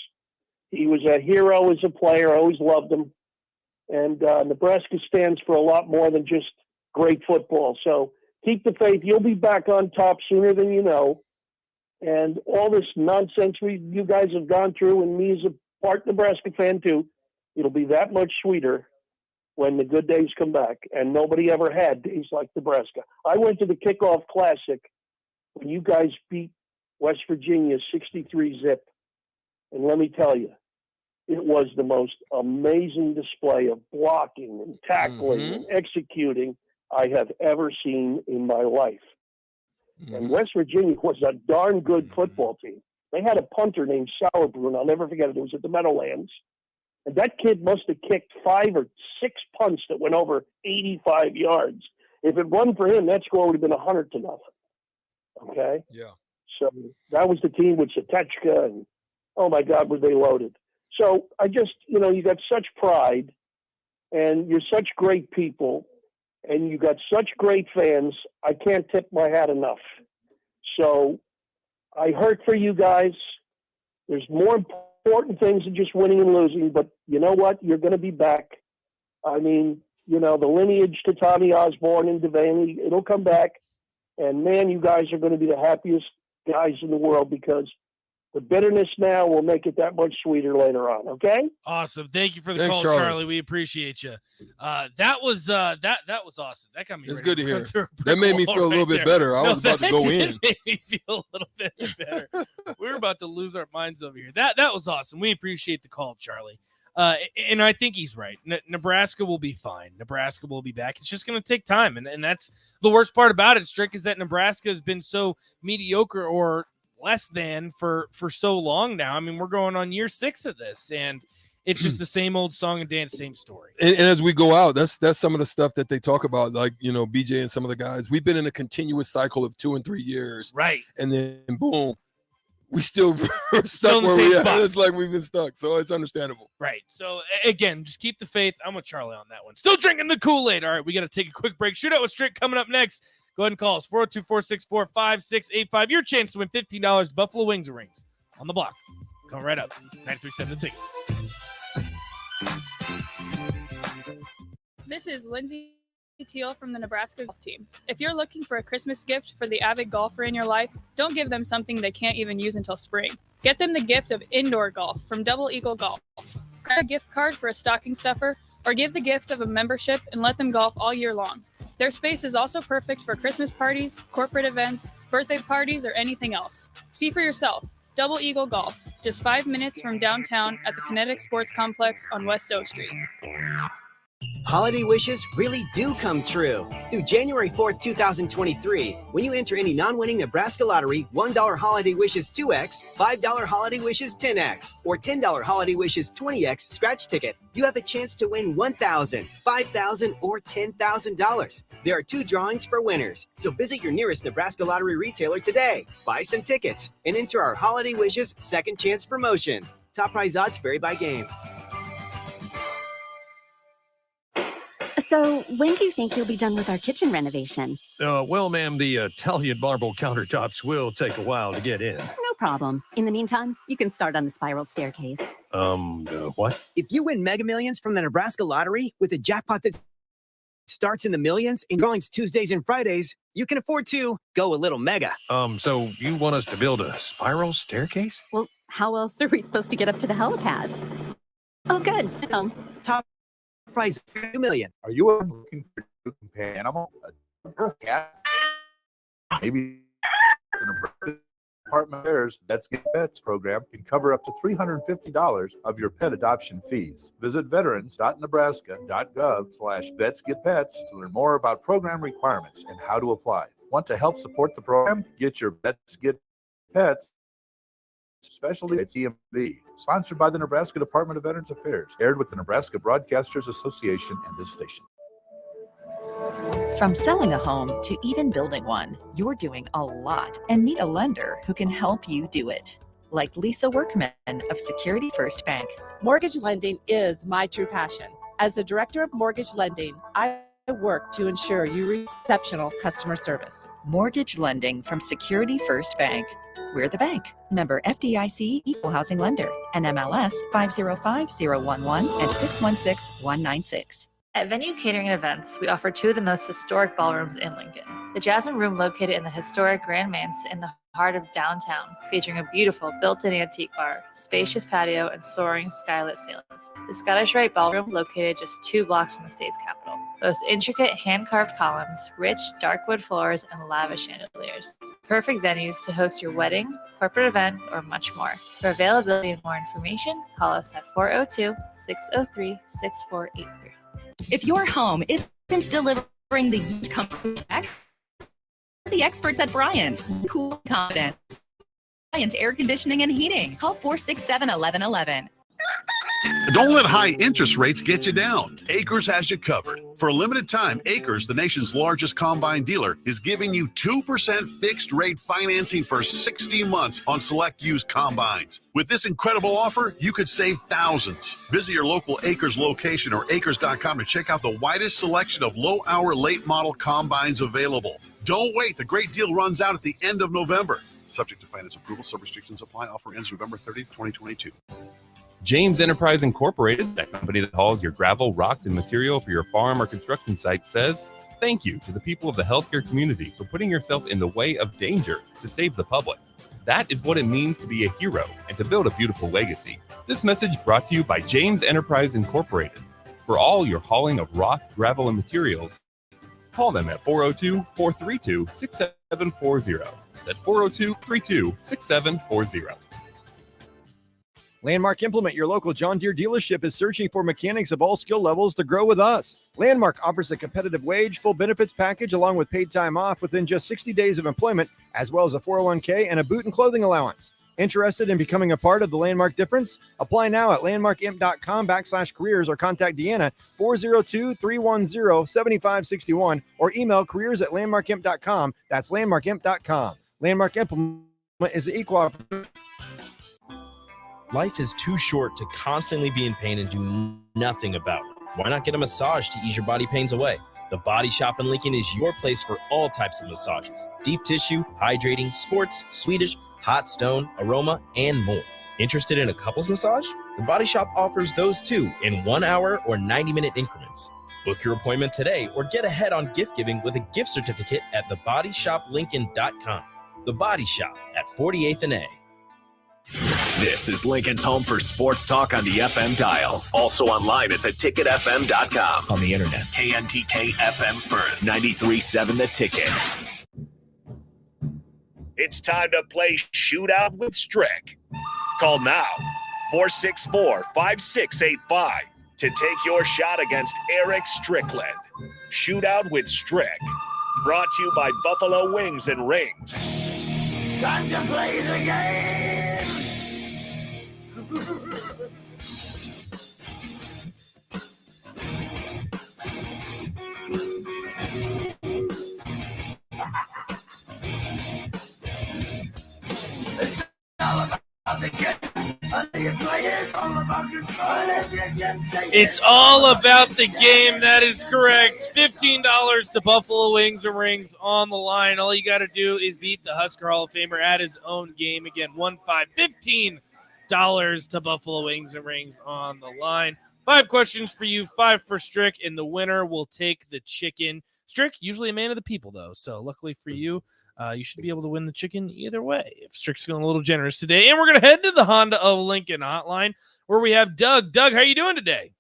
He was a hero as a player. I always loved him. And Nebraska stands for a lot more than just great football. So keep the faith. You'll be back on top sooner than you know. And all this nonsense you guys have gone through, and me as a part Nebraska fan too, it'll be that much sweeter when the good days come back. And nobody ever had days like Nebraska. I went to the kickoff classic when you guys beat West Virginia 63-zip. And let me tell you, it was the most amazing display of blocking and tackling and executing I have ever seen in my life. And West Virginia was a darn good football team. They had a punter named Sauerbrunn. I'll never forget it. It was at the Meadowlands. And that kid must have kicked 5 or 6 punts that went over 85 yards. If it wasn't for him, that score would have been 100-0. Okay? Yeah. So that was the team with Satechka, and oh my God, were they loaded. So I just, you got such pride, and you're such great people. and you got such great fans. I can't tip my hat enough. So I hurt for you guys. There's more important things than just winning and losing, but you know what? You're going to be back. I mean, you know, the lineage to Tommy Osborne and Devaney, it'll come back. And man, you guys are going to be the happiest guys in the world because the bitterness now will make it that much sweeter later on. Okay. Awesome. Thank you for the Thanks, call, Charlie. Charlie. We appreciate you. That was that was awesome. That got me. It's ready good to run hear. through a That brick made me wall feel a little right bit there. better. I was about to go did in. make me feel a little bit better. We were about to lose our minds over here. That was awesome. We appreciate the call, Charlie. And I think he's right. Nebraska will be fine. Nebraska will be back. It's just going to take time. And that's the worst part about it, Strick, is that Nebraska has been so mediocre or less than for so long now. I mean, we're going on year 6 of this, and it's just the same old song and dance, same story. And as we go out, that's some of the stuff that they talk about, like, you know, BJ and some of the guys. We've been in a continuous cycle of 2 and 3 years. Right. And then, boom, we still Still stuck in the where same we at. spot. It's like we've been stuck. So it's understandable. Right. So, again, just keep the faith. I'm with Charlie on that one. Still drinking the Kool-Aid. All right, we got to take a quick break. Shootout with Strick coming up next. Go ahead and call us, 402-464-5685. Your chance to win $15 to Buffalo Wings and Rings on the block. Coming right up. 937 The Ticket. This is Lindsay Teal from the Nebraska golf team. If you're looking for a Christmas gift for the avid golfer in your life, don't give them something they can't even use until spring. Get them the gift of indoor golf from Double Eagle Golf. Grab a gift card for a stocking stuffer, or give the gift of a membership and let them golf all year long. Their space is also perfect for Christmas parties, corporate events, birthday parties, or anything else. See for yourself. Double Eagle Golf, just 5 minutes from downtown at the Kinetic Sports Complex on West O Street. Holiday wishes really do come true. Through January 4th, 2023, when you enter any non-winning Nebraska lottery, $1 Holiday Wishes 2X, $5 Holiday Wishes 10X, or $10 Holiday Wishes 20X scratch ticket, you have a chance to win $1,000, $5,000, or $10,000. There are 2 drawings for winners, so visit your nearest Nebraska lottery retailer today, buy some tickets, and enter our Holiday Wishes Second Chance promotion. Top prize odds vary by game. So, when do you think you'll be done with our kitchen renovation? Well, ma'am, the Italian marble countertops will take a while to get in. No problem. In the meantime, you can start on the spiral staircase. What? If you win Mega Millions from the Nebraska Lottery with a jackpot that starts in the millions and drawings Tuesdays and Fridays, you can afford to go a little mega. So you want us to build a spiral staircase? Well, how else are we supposed to get up to the helipad? Oh, good. Top prize $2 million. Are you looking for a companion animal? A cat? Maybe the Department of Affairs Vets Get Pets program can cover up to $350 of your pet adoption fees. Visit veterans.nebraska.gov/vetsgetpets to learn more about program requirements and how to apply. Want to help support the program? Get your Vets Get Pets, especially at TMV. Sponsored by the Nebraska Department of Veterans Affairs. Aired with the Nebraska Broadcasters Association and this station. From selling a home to even building one, you're doing a lot and need a lender who can help you do it. Like Lisa Workman of Security First Bank. Mortgage lending is my true passion. As a director of mortgage lending, I work to ensure you receive exceptional customer service. Mortgage lending from Security First Bank. We're the bank. Member FDIC Equal Housing Lender. NMLS 505011 and 616196. At Venue Catering and Events, we offer 2 of the most historic ballrooms in Lincoln. The Jasmine Room located in the historic Grand Manse in the heart of downtown, featuring a beautiful built-in antique bar, spacious patio, and soaring skylit ceilings. The Scottish Rite Ballroom, located just 2 blocks from the state's capital, boasts intricate hand-carved columns, rich dark wood floors, and lavish chandeliers. Perfect venues to host your wedding, corporate event, or much more. For availability and more information, call us at 402-603-6483. If your home isn't delivering the comfort back, the experts at Bryant. Cool confidence. Bryant Air Conditioning and Heating. Call 467-1111. Don't let high interest rates get you down. Acres has you covered. For a limited time, Acres, the nation's largest combine dealer, is giving you 2% fixed rate financing for 60 months on select used combines. With this incredible offer, you could save thousands. Visit your local Acres location or acres.com to check out the widest selection of low-hour, late-model combines available. Don't wait. The great deal runs out at the end of November. Subject to finance approval. Some restrictions apply. Offer ends November 30th, 2022. James Enterprise Incorporated, that company that hauls your gravel, rocks, and material for your farm or construction site, says thank you to the people of the healthcare community for putting yourself in the way of danger to save the public. That is what it means to be a hero and to build a beautiful legacy. This message brought to you by James Enterprise Incorporated. For all your hauling of rock, gravel, and materials, call them at 402-432-6740. That's 402-332-6740. Landmark Implement, your local John Deere dealership, is searching for mechanics of all skill levels to grow with us. Landmark offers a competitive wage, full benefits package, along with paid time off within just 60 days of employment, as well as a 401k and a boot and clothing allowance. Interested in becoming a part of the Landmark difference? Apply now at landmarkimp.com/careers or contact Deanna 402-310-7561 or email careers@landmarkimp.com. That's landmarkimp.com. Landmark Implement is an equal opportunity. Life is too short to constantly be in pain and do nothing about it. Why not get a massage to ease your body pains away? The Body Shop in Lincoln is your place for all types of massages. Deep tissue, hydrating, sports, Swedish, hot stone, aroma, and more. Interested in a couples massage? The Body Shop offers those too in 1 hour or 90-minute increments. Book your appointment today or get ahead on gift giving with a gift certificate at thebodyshoplincoln.com. The Body Shop at 48th and A. This is Lincoln's home for sports talk on the FM dial. Also online at theticketfm.com. On the internet, KNTK FM Firth, 93.7 The Ticket. It's time to play Shootout with Strick. Call now, 464-5685, to take your shot against Eric Strickland. Shootout with Strick. Brought to you by Buffalo Wings and Rings. Time to play the game! It's all about the game. It's all about the game. That is correct. $15 to Buffalo Wings and Rings on the line. All you got to do is beat the Husker Hall of Famer at his own game. Again, $15 to Buffalo Wings and Rings on the line. 5 questions for you, 5 for Strick, and the winner will take the chicken. Strick, usually a man of the people, though, so luckily for you, you should be able to win the chicken either way if Strick's feeling a little generous today. And we're going to head to the Honda of Lincoln hotline where we have Doug. Doug, how are you doing today?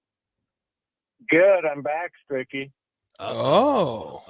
Good. I'm back, Stricky. Oh.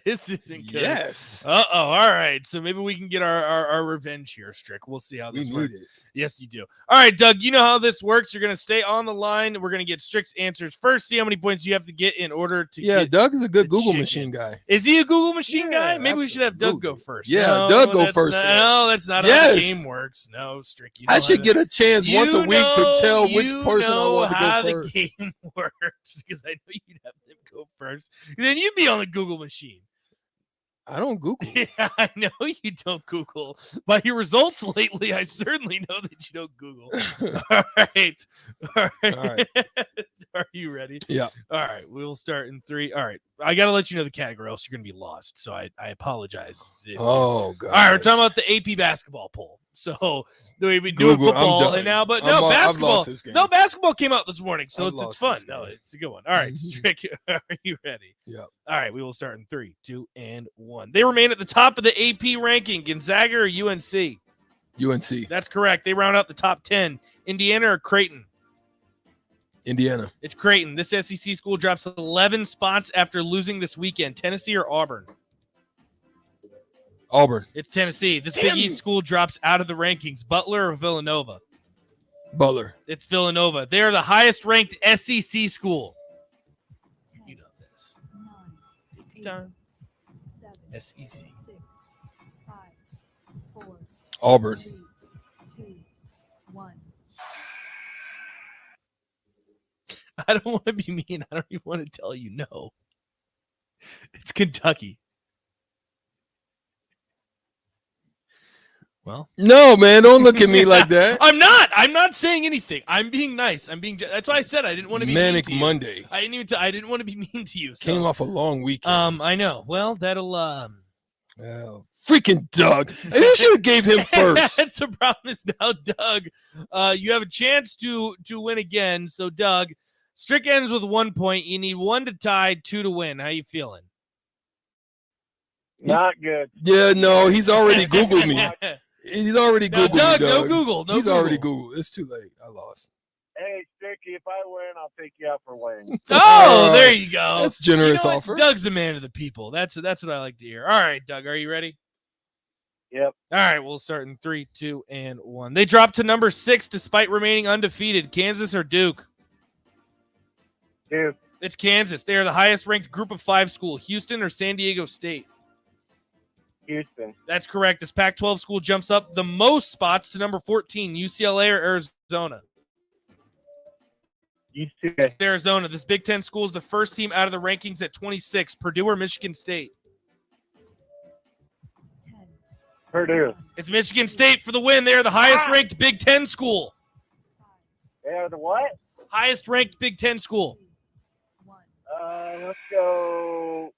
This isn't good. Yes. All right. So maybe we can get our revenge here, Strick. We'll see how this works. It. Yes, you do. All right, Doug, you know how this works. You're going to stay on the line. We're going to get Strick's answers first, see how many points you have to get in order to get Doug is a good Google chicken. machine guy. Is he a Google machine guy? Maybe we should have Doug go first. Yeah, No, Doug go first. No, that's not how the game works. No, Strick. I should get a chance once a week to tell which person I want to go how first. the game works because I know you'd have them go first. Then you'd be on the Google machine. I don't Google. Yeah, I know you don't Google. By your results lately, I certainly know that you don't Google. All right. Are you ready? Yeah. All right. We'll start in 3. All right. I got to let you know the category, else you're going to be lost. So I apologize. God. All right. We're talking about the AP basketball poll. So we've been doing football and now, but no, basketball. No, basketball came out this morning. So it's fun. No, it's a good one. All right. Strick, are you ready? Yeah. All right. We will start in 3, 2, and 1. They remain at the top of the AP ranking. Gonzaga or UNC? UNC. That's correct. They round out the top 10. Indiana or Creighton? Indiana. It's Creighton. This SEC school drops 11 spots after losing this weekend. Tennessee or Auburn? Auburn. It's Tennessee. This Big East school drops out of the rankings. Butler or Villanova? Butler. It's Villanova. They are the highest ranked SEC school. You know this. Time. SEC. Auburn. I don't want to be mean. I don't even want to tell you no. It's Kentucky. Well, no, man, don't look at me like that. I'm not saying anything. I'm being nice. That's why I said I didn't want to be Manic mean to you. Monday. I didn't want to be mean to you. So. Came off a long weekend. I know. Well, that'll freaking Doug. You should have gave him first. That's the problem is now, Doug. You have a chance to win again. So, Doug, Strick ends with 1 point. You need 1 to tie, 2 to win. How you feeling? Not good. Yeah, no, he's already Googled me. He's already Googled me, Doug, Doug. no Google. No he's Google. already Googled. It's too late. I lost. Hey, Stricky, if I win, I'll take you out for wings. Oh, there you go. That's generous You know what? offer. Doug's a man of the people. That's what I like to hear. All right, Doug, are you ready? Yep. All right, we'll start in 3, 2, and 1. They dropped to number 6 despite remaining undefeated. Kansas or Duke? Duke. It's Kansas. They are the highest ranked group of 5 school. Houston or San Diego State? Houston. That's correct. This Pac-12 school jumps up the most spots to number 14. UCLA or Arizona? UCLA. Arizona. This Big Ten school is the first team out of the rankings at 26. Purdue or Michigan State? Purdue. It's Michigan State for the win. They are the highest ranked Big Ten school. They are the what? Highest ranked Big Ten school. Let's go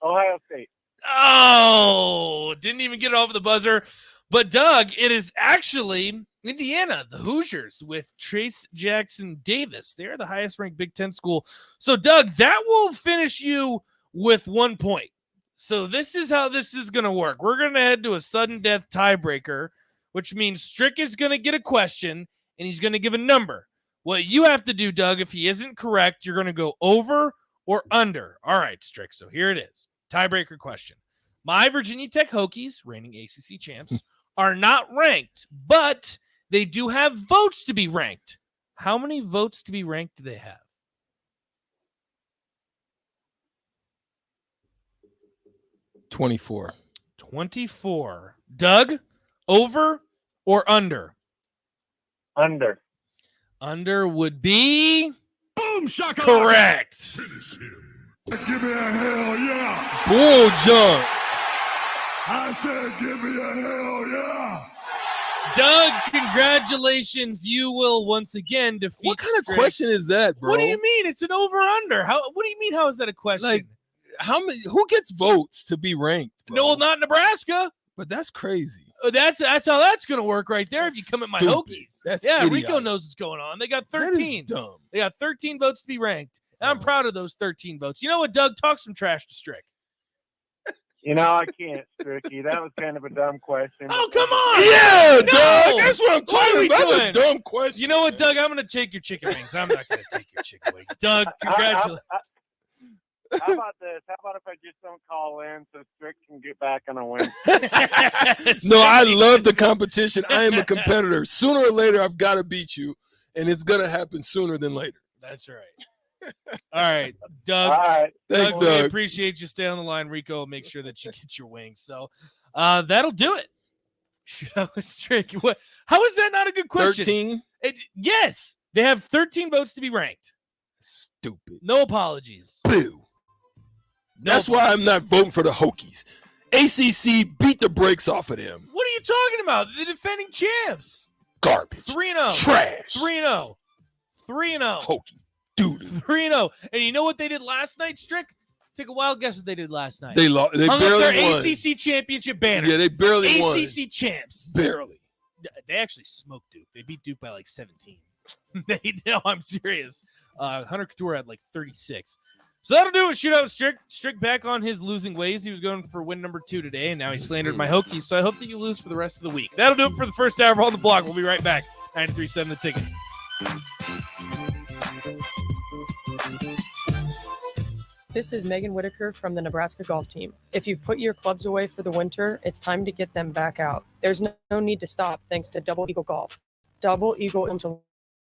Ohio State. Oh, didn't even get it off the buzzer. But, Doug, it is actually Indiana, the Hoosiers, with Trace Jackson Davis. They're the highest ranked Big Ten school. So, Doug, that will finish you with 1 point. So this is how this is going to work. We're going to head to a sudden death tiebreaker, which means Strick is going to get a question, and he's going to give a number. What you have to do, Doug, if he isn't correct, you're going to go over or under. All right, Strick, so here it is. Tiebreaker question. My Virginia Tech Hokies, reigning ACC champs, are not ranked, but they do have votes to be ranked. How many votes to be ranked do they have? $24. 24. Doug, over or under? Under. Under would be Boom, shaka. correct. Give me a hell yeah. Bull jump. I said, give me a hell yeah. Doug, congratulations. You will once again defeat What kind of Strick. question is that, bro? What do you mean? It's an over-under. What do you mean? How is that a question? Like, how many? Who gets votes to be ranked? Bro? No, well, not Nebraska. But that's crazy. That's how that's going to work right there. If you come at my stupid. Hokies, That's yeah, idiotic. Rico knows what's going on. They got That is 13. dumb. They got 13 votes to be ranked. And I'm proud of those 13 votes. You know what, Doug? Talk some trash to Strick. You know, I can't, Stricky. That was kind of a dumb question. Oh, come on. Yeah, No! Doug. That's what I'm What are talking we about. That's doing? a dumb question. You know what, Doug? I'm going to take your chicken wings. I'm not going to take your chicken wings. Doug, congratulations. How about this? How about if I just don't call in so Strick can get back on a win? No, I love the competition. I am a competitor. Sooner or later, I've got to beat you, and it's going to happen sooner than later. That's right. All right, Doug. All right. Thanks, We Doug. appreciate you. Stay on the line, Rico. Will make sure that you get your wings. So that'll do it. That was tricky. What? How is that not a good question? 13? Yes, they have 13 votes to be ranked. Stupid. No apologies. Boo. That's why I'm not voting for the Hokies. ACC beat the brakes off of them. What are you talking about? The defending champs. Garbage. 3-0. Trash. 3-0. 3-0. Hokies. Dude. 3-0. And you know what they did last night, Strick? Take a wild guess what they did last night. They lost. They hung up barely their won. ACC championship banner. Yeah, they barely won. ACC champs. Barely. They actually smoked Duke. They beat Duke by like 17. No, I'm serious. Hunter Couture had like 36. So that'll do it. Shootout with Strick back on his losing ways. He was going for win number 2 today, and now he slandered my Hokies. So I hope that you lose for the rest of the week. That'll do it for the first hour of On the Block. We'll be right back. 93.7 The Ticket. This is Megan Whitaker from the Nebraska golf team. If you've put your clubs away for the winter, it's time to get them back out. There's no need to stop thanks to Double Eagle Golf. Double Eagle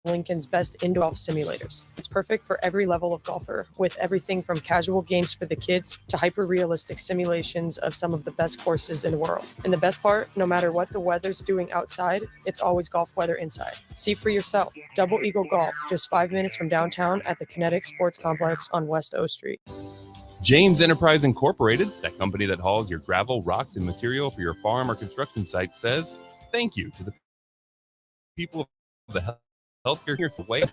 Lincoln's best indoor golf simulators. It's perfect for every level of golfer, with everything from casual games for the kids to hyper-realistic simulations of some of the best courses in the world. And the best part, no matter what the weather's doing outside, it's always golf weather inside. See for yourself. Double Eagle Golf, just 5 minutes from downtown at the Kinetic Sports Complex on West O Street. James Enterprise Incorporated, that company that hauls your gravel, rocks, and material for your farm or construction site, says thank you to the people of the healthcare here's the way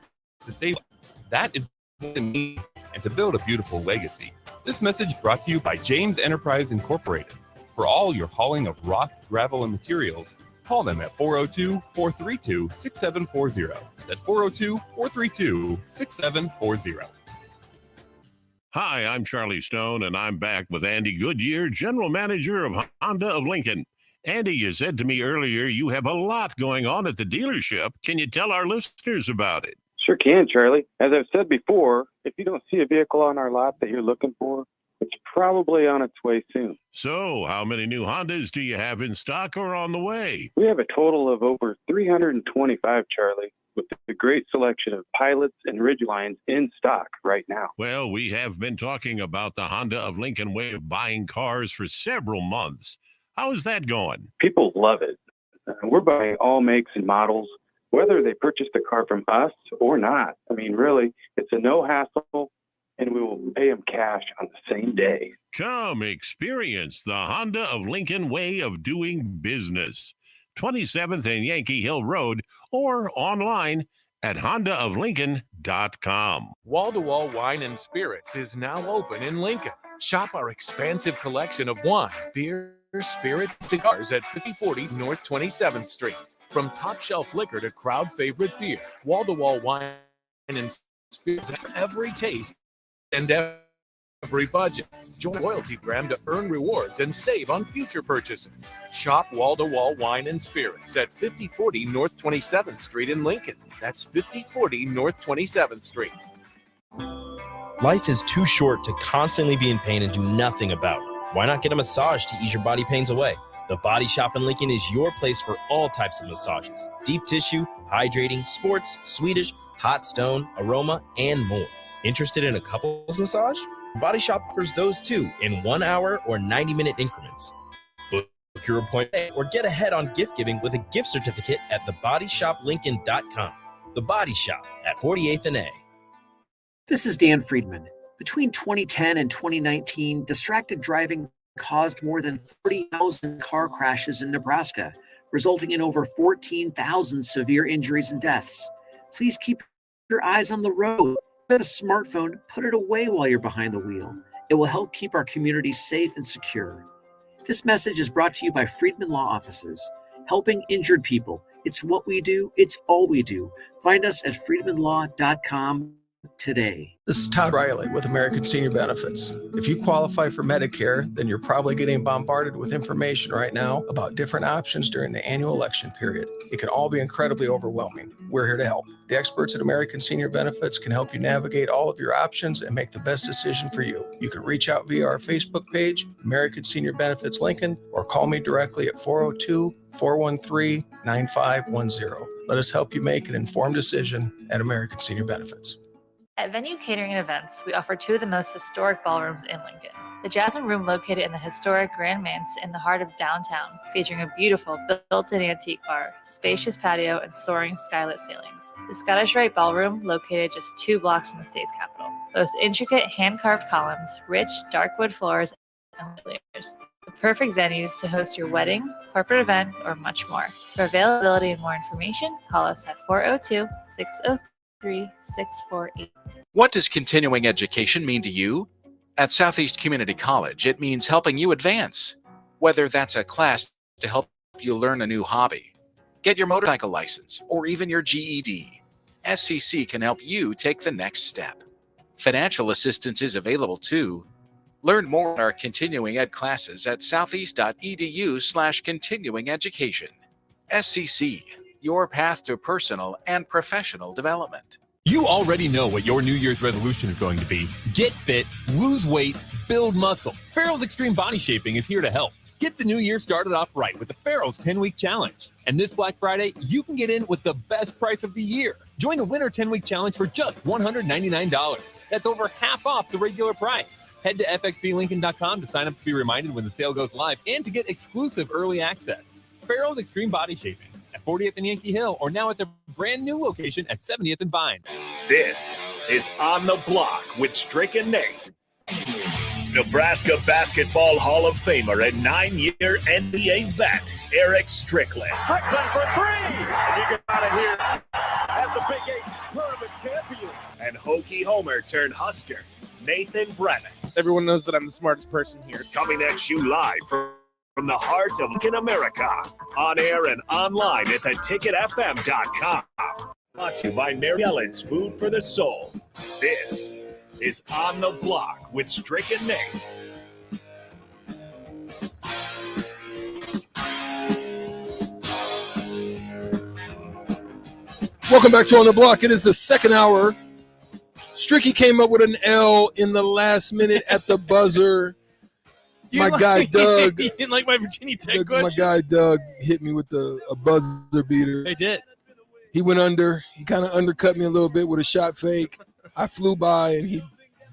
to save. That is what it means, and to build a beautiful legacy. This message brought to you by James Enterprise Incorporated. For all your hauling of rock, gravel, and materials, call them at 402-432-6740. That's 402-432-6740. Hi, I'm Charlie Stone, and I'm back with Andy Goodyear, General Manager of Honda of Lincoln. Andy, you said to me earlier you have a lot going on at the dealership. Can you tell our listeners about it? Sure can, Charlie. As I've said before, if you don't see a vehicle on our lot that you're looking for, it's probably on its way soon. So, how many new Hondas do you have in stock or on the way? We have a total of over 325, Charlie, with a great selection of Pilots and Ridgelines in stock right now. Well, we have been talking about the Honda of Lincoln way of buying cars for several months. How is that going? People love it. We're buying all makes and models, whether they purchased the car from us or not. I mean, really, it's a no hassle, and we will pay them cash on the same day. Come experience the Honda of Lincoln way of doing business. 27th and Yankee Hill Road, or online at hondaoflincoln.com. Wall-to-Wall Wine and Spirits is now open in Lincoln. Shop our expansive collection of wine, beer, spirit, cigars at 5040 North 27th Street. From top shelf liquor to crowd favorite beer, Wall-to-Wall Wine and Spirits for every taste and every budget. Join the loyalty program to earn rewards and save on future purchases. Shop Wall-to-Wall Wine and Spirits at 5040 North 27th Street in Lincoln. That's 5040 North 27th Street. Life is too short to constantly be in pain and do nothing about it. Why not get a massage to ease your body pains away? The Body Shop in Lincoln is your place for all types of massages. Deep tissue, hydrating, sports, Swedish, hot stone, aroma, and more. Interested in a couples massage? Body Shop offers those too in 1 hour or 90-minute increments. Book your appointment or get ahead on gift giving with a gift certificate at thebodyshoplincoln.com. The Body Shop at 48th and A. This is Dan Friedman. Between 2010 and 2019, distracted driving caused more than 40,000 car crashes in Nebraska, resulting in over 14,000 severe injuries and deaths. Please keep your eyes on the road. If you have a smartphone, put it away while you're behind the wheel. It will help keep our community safe and secure. This message is brought to you by Friedman Law Offices, helping injured people. It's what we do. It's all we do. Find us at friedmanlaw.com today. This is Todd Riley with American Senior Benefits. If you qualify for Medicare, then you're probably getting bombarded with information right now about different options during the annual election period. It can all be incredibly overwhelming. We're here to help. The experts at American Senior Benefits can help you navigate all of your options and make the best decision for you. You can reach out via our Facebook page, American Senior Benefits Lincoln, or call me directly at 402-413-9510. Let us help you make an informed decision at American Senior Benefits. At Venue Catering and Events, we offer two of the most historic ballrooms in Lincoln. The Jasmine Room, located in the historic Grand Manse in the heart of downtown, featuring a beautiful built-in antique bar, spacious patio, and soaring skylit ceilings. The Scottish Rite Ballroom, located just 2 blocks from the state's capital, boasts intricate hand-carved columns, rich dark wood floors, and layers. The perfect venues to host your wedding, corporate event, or much more. For availability and more information, call us at 402-603-648. What does continuing education mean to you? At Southeast Community College, it means helping you advance. Whether that's a class to help you learn a new hobby, get your motorcycle license, or even your GED, SCC can help you take the next step. Financial assistance is available too. Learn more on our continuing ed classes at southeast.edu/continuing education. SCC, your path to personal and professional development. You already know what your New Year's resolution is going to be. Get fit, lose weight, build muscle. Farrell's Extreme Body Shaping is here to help. Get the new year started off right with the Farrell's 10-week challenge. And this Black Friday, you can get in with the best price of the year. Join the Winter 10-Week Challenge for just $199. That's over half off the regular price. Head to fxblincoln.com to sign up to be reminded when the sale goes live and to get exclusive early access. Farrell's Extreme Body Shaping at 40th and Yankee Hill, or now at their brand new location at 70th and Vine. This is On the Block with Strick and Nate. Nebraska Basketball Hall of Famer and 9-year NBA vet, Eric Strickland. Strickland for three! And you get out of here as the Big 8 tournament champion. And Hokie Homer turned Husker, Nathan Brennan. Everyone knows that I'm the smartest person here. Coming at you live from the heart of Lincoln, America. On air and online at theticketfm.com. Brought to you by Mary Ellen's Food for the Soul. This is On the Block with Strick and Nate. Welcome back to On the Block. It is the second hour. Stricky came up with an L in the last minute at the buzzer. My guy Doug. You didn't like my Virginia Tech question? My guy Doug hit me with a buzzer beater. They did. He went under. He kind of undercut me a little bit with a shot fake. I flew by and he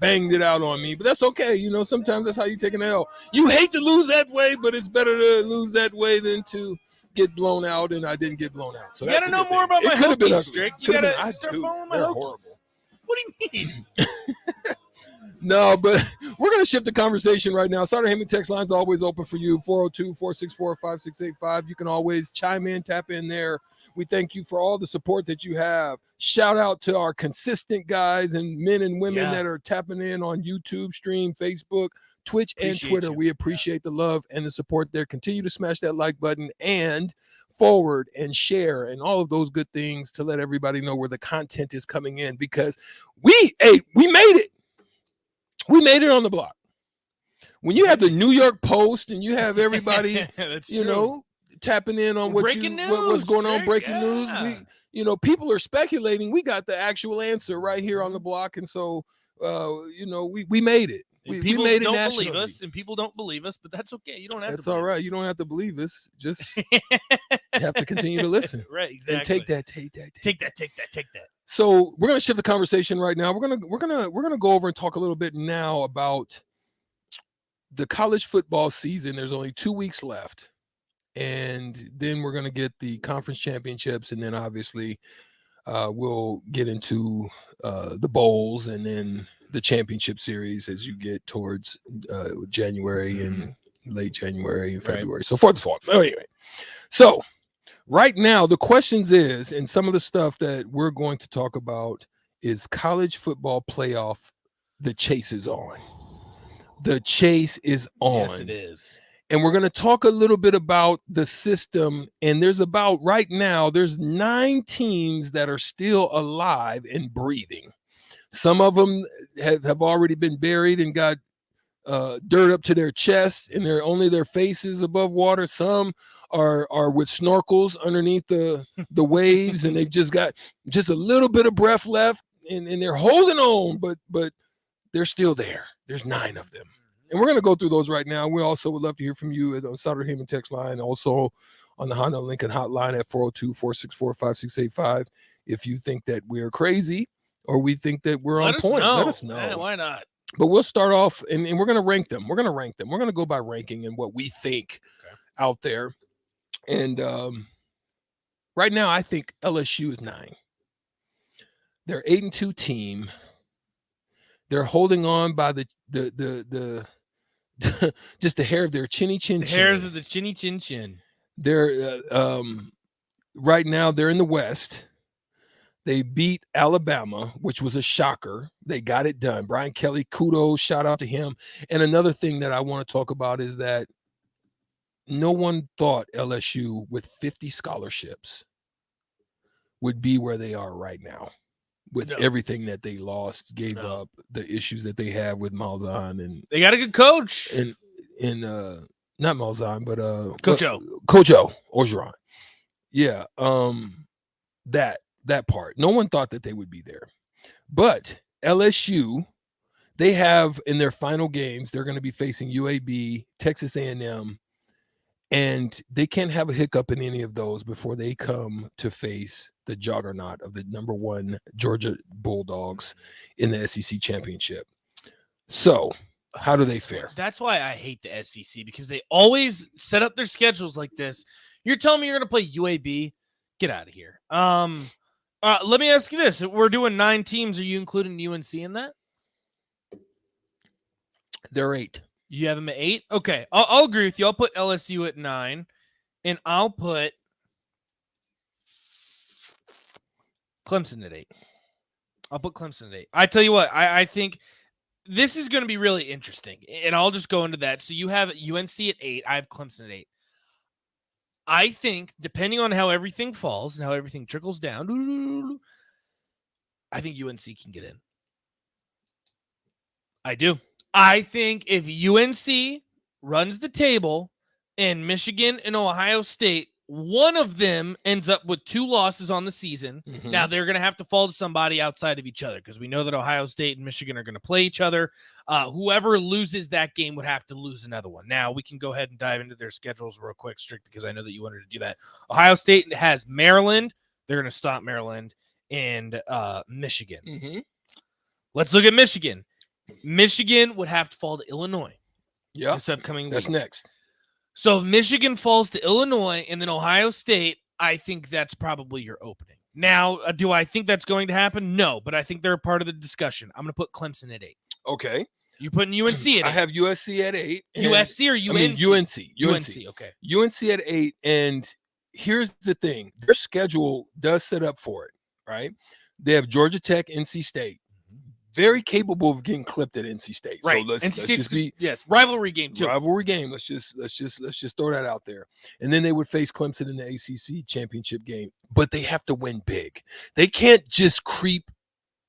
banged it out on me. But that's okay. You know, sometimes that's how you take an L. You hate to lose that way, but it's better to lose that way than to get blown out, and I didn't get blown out. So you got to know more about my Hokies, Strick. You got to start do. following my They're Hokies. horrible. What do you mean? No, but we're going to shift the conversation right now. Sutter Heyman text line's always open for you, 402-464-5685. You can always chime in, tap in there. We thank you for all the support that you have. Shout out to our consistent guys and men and women that are tapping in on YouTube, stream, Facebook, Twitch, and Twitter. We appreciate the love and the support there. Continue to smash that like button and forward and share and all of those good things to let everybody know where the content is coming in, because we made it. We made it on the block. When you have the New York Post and you have everybody, tapping in on what's going on, breaking news. People are speculating. We got the actual answer right here on the block, and so we made it. We made it don't nationally. believe us, and people don't believe us, but that's okay. You don't have That's to. all right. You don't have to believe us. Just you have to continue to listen. Right, exactly. And take that. Take that. So we're gonna shift the conversation right now. We're gonna go over and talk a little bit now about the college football season. There's only 2 weeks left, and then we're gonna get the conference championships, and then obviously we'll get into the bowls, and then the championship series as you get towards January and late January and February, so forth and so on. Anyway, so right now the questions is, and some of the stuff that we're going to talk about is college football playoff. The chase is on. The chase is on. Yes, it is. And we're going to talk a little bit about the system. And there's 9 teams that are still alive and breathing. Some of them have already been buried and got dirt up to their chest, and they're only their faces above water. Some are with snorkels underneath the waves, and they've just got just a little bit of breath left, and they're holding on, but they're still there. There's 9 of them. And we're going to go through those right now. We also would love to hear from you on Sutter Heyman text line, also on the Honda Lincoln hotline at 402-464-5685. If you think that we're crazy or we think that we're on point, let us know. Yeah, why not? But we'll start off, and we're going to rank them. We're going to go by ranking and what we think out there. And right now, I think LSU is 9. They're 8-2 team. They're holding on by the just the hair of their chinny chin. The hairs of the chinny chin chin. They're right now they're in the West. They beat Alabama, which was a shocker. They got it done. Brian Kelly, kudos, shout out to him. And another thing that I want to talk about is that no one thought LSU with 50 scholarships would be where they are right now, with everything that they lost, gave up, the issues that they have with Malzahn, and they got a good coach. And not Malzahn, but Coach O. Coach O, Orgeron. Yeah, that part. No one thought that they would be there. But LSU, they have in their final games, they're going to be facing UAB, Texas A&M, and they can't have a hiccup in any of those before they come to face the juggernaut of the number 1 Georgia Bulldogs in the SEC championship. So how do they fare? That's why I hate the SEC, because they always set up their schedules like this. You're telling me you're going to play UAB? Get out of here. Let me ask you this. We're doing 9 teams. Are you including UNC in that? They're 8. You have them at 8? Okay. I'll agree with you. I'll put LSU at 9, and I'll put Clemson at 8. I'll put Clemson at 8. I tell you what, I think this is going to be really interesting, and I'll just go into that. So you have UNC at 8. I have Clemson at 8. I think, depending on how everything falls and how everything trickles down, I think UNC can get in. I do. I think if UNC runs the table and Michigan and Ohio State, one of them ends up with 2 losses on the season. Mhm. Now, they're going to have to fall to somebody outside of each other, because we know that Ohio State and Michigan are going to play each other. Whoever loses that game would have to lose another one. Now, we can go ahead and dive into their schedules real quick, Strick, because I know that you wanted to do that. Ohio State has Maryland. They're going to stop Maryland, and Michigan. Mm-hmm. Let's look at Michigan. Michigan would have to fall to Illinois. Yeah, this upcoming that's week. next. So if Michigan falls to Illinois and then Ohio State, I think that's probably your opening. Now, do I think that's going to happen? No, but I think they're a part of the discussion. I'm going to put Clemson at 8. Okay. You're putting UNC at 8. I have USC at 8. USC or UNC? I mean, UNC. Okay. UNC at 8. And here's the thing. Their schedule does set up for it, right? They have Georgia Tech, NC State. Very capable of getting clipped at NC State. Right. So let's just be rivalry game too. Rivalry game. Let's just throw that out there. And then they would face Clemson in the ACC championship game. But they have to win big. They can't just creep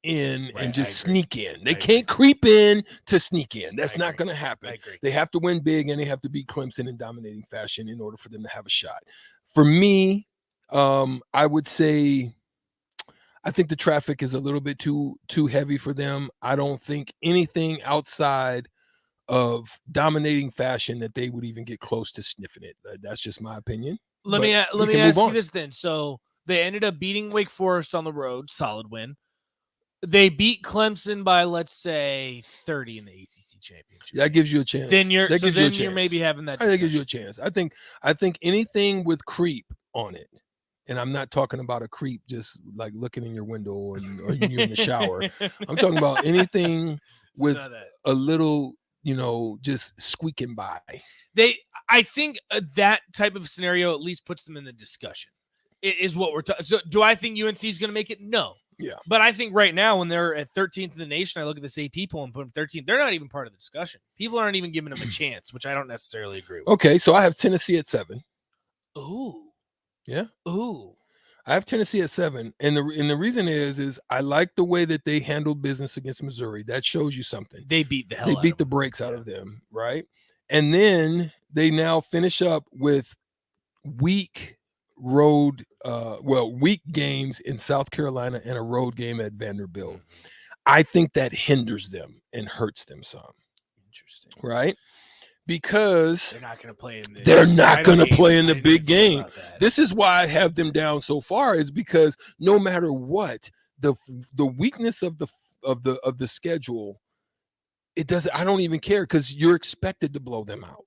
in and just sneak in. They can't creep in to sneak in. That's not going to happen. I agree. They have to win big, and they have to beat Clemson in dominating fashion in order for them to have a shot. For me, I would say I think the traffic is a little bit too heavy for them. I don't think anything outside of dominating fashion that they would even get close to sniffing it. That's just my opinion. Let me ask you this then. So they ended up beating Wake Forest on the road, solid win. They beat Clemson by, let's say, 30 in the ACC championship. That gives you a chance. Then you're you're maybe having that. That gives you a chance. I think anything with creep on it. And I'm not talking about a creep just like looking in your window or you in the shower. I'm talking about anything with a little, just squeaking by. I think that type of scenario at least puts them in the discussion. Is what we're talking. So, do I think UNC is going to make it? No. Yeah. But I think right now, when they're at 13th in the nation, I look at this AP poll and put them 13th. They're not even part of the discussion. People aren't even giving them a chance, which I don't necessarily agree with. Okay, so I have Tennessee at 7. Ooh. Yeah. Ooh. I have Tennessee at 7. And the reason is I like the way that they handled business against Missouri. That shows you something. They beat the hell They out beat of the brakes out of them, right? And then they now finish up with week games in South Carolina and a road game at Vanderbilt. I think that hinders them and hurts them some. Interesting. Right? Because they're not going to play in the big game. This is why I have them down so far, is because no matter what, the weakness of the schedule, it doesn't. I don't even care, because you're expected to blow them out.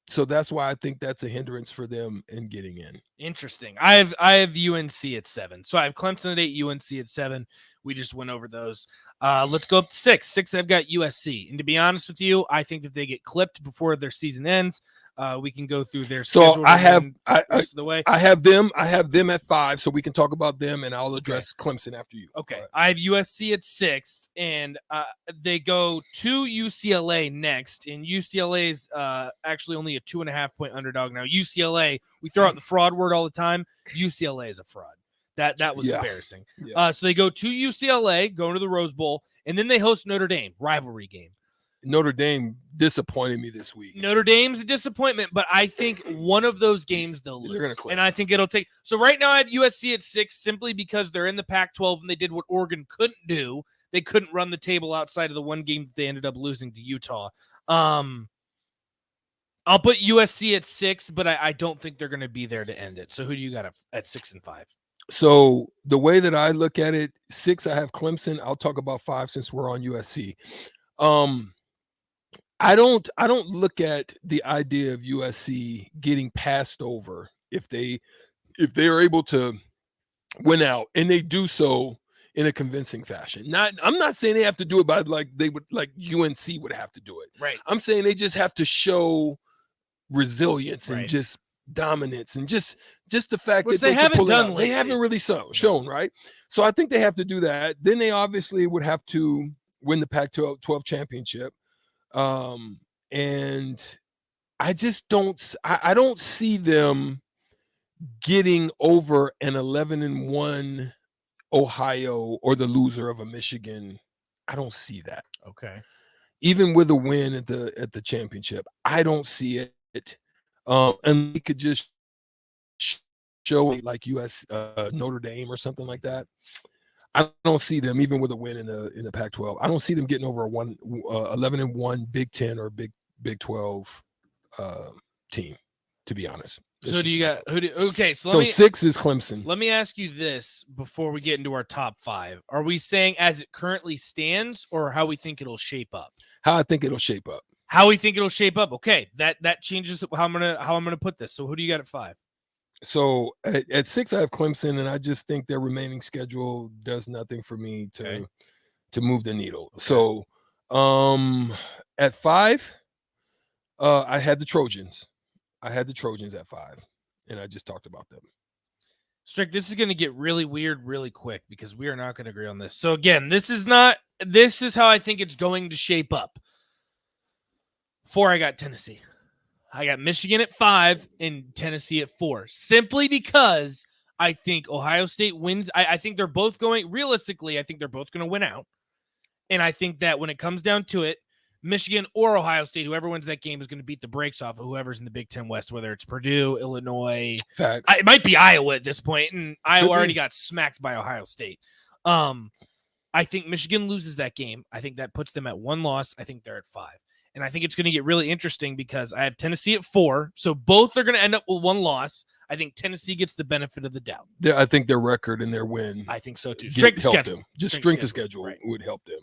So that's why I think that's a hindrance for them in getting in. Interesting. I have UNC at 7. So I have Clemson at 8, UNC at 7. We just went over those. Let's go up to 6. 6, I've got USC. And to be honest with you, I think that they get clipped before their season ends. We can go through their schedule. So I have I have them at 5, so we can talk about them, and I'll address Clemson after you. Okay. I have USC at 6, and they go to UCLA next, and UCLA's actually only a 2.5-point underdog. Now, UCLA, we throw out the fraud word all the time. UCLA is a fraud. That was embarrassing. Yeah. So they go to UCLA, going to the Rose Bowl, and then they host Notre Dame, rivalry game. Notre Dame disappointed me this week. Notre Dame's a disappointment, but I think one of those games they'll lose. They're gonna clip. And I think it'll take. So right now I have USC at 6 simply because they're in the Pac-12 and they did what Oregon couldn't do. They couldn't run the table outside of the one game that they ended up losing to Utah. I'll put USC at 6, but I don't think they're going to be there to end it. So who do you got at 6 and 5? So the way that I look at it, 6, I have Clemson. I'll talk about 5 since we're on USC. I don't look at the idea of USC getting passed over if they are able to win out, and they do so in a convincing fashion. I'm not saying they have to do it by like UNC would have to do it. Right. I'm saying they just have to show resilience and Right. just dominance and just the fact Which that they can haven't pull it done out. They lately. haven't really shown, right? So I think they have to do that. Then they obviously would have to win the Pac-12 championship. And I just I don't see them getting over an 11-1 Ohio or the loser of a Michigan. I don't see that. Okay. Even with a win at the championship, I don't see it. And we could just show it like US Notre Dame or something like that. I don't see them even with a win in the Pac-12. I don't see them getting over a 11-1 Big 10 or Big 12 team, to be honest. So do you got okay? So, So 6 is Clemson. Let me ask you this before we get into our top 5. Are we saying as it currently stands, or how we think it'll shape up? How I think it'll shape up. How we think it'll shape up. Okay, that changes how I'm gonna put this. So who do you got at 5? So at 6, I have Clemson, and I just think their remaining schedule does nothing for me to move the needle. Okay. So at 5, I had the Trojans. I had the Trojans at 5, and I just talked about them. Strick, this is going to get really weird really quick because we are not going to agree on this. So again, this is how I think it's going to shape up. 4, I got Tennessee. I got Michigan at 5 and Tennessee at 4, simply because I think Ohio State wins. I think they're both going, realistically, I think they're both going to win out. And I think that when it comes down to it, Michigan or Ohio State, whoever wins that game is going to beat the brakes off of whoever's in the Big Ten West, whether it's Purdue, Illinois. Facts. It might be Iowa at this point, and Iowa already got smacked by Ohio State. I think Michigan loses that game. I think that puts them at 1 loss. I think they're at 5. And I think it's going to get really interesting because I have Tennessee at 4. So both are going to end up with 1 loss. I think Tennessee gets the benefit of the doubt. Yeah, I think their record and their win. I think so too. Strength of schedule. Just strength of schedule would help them.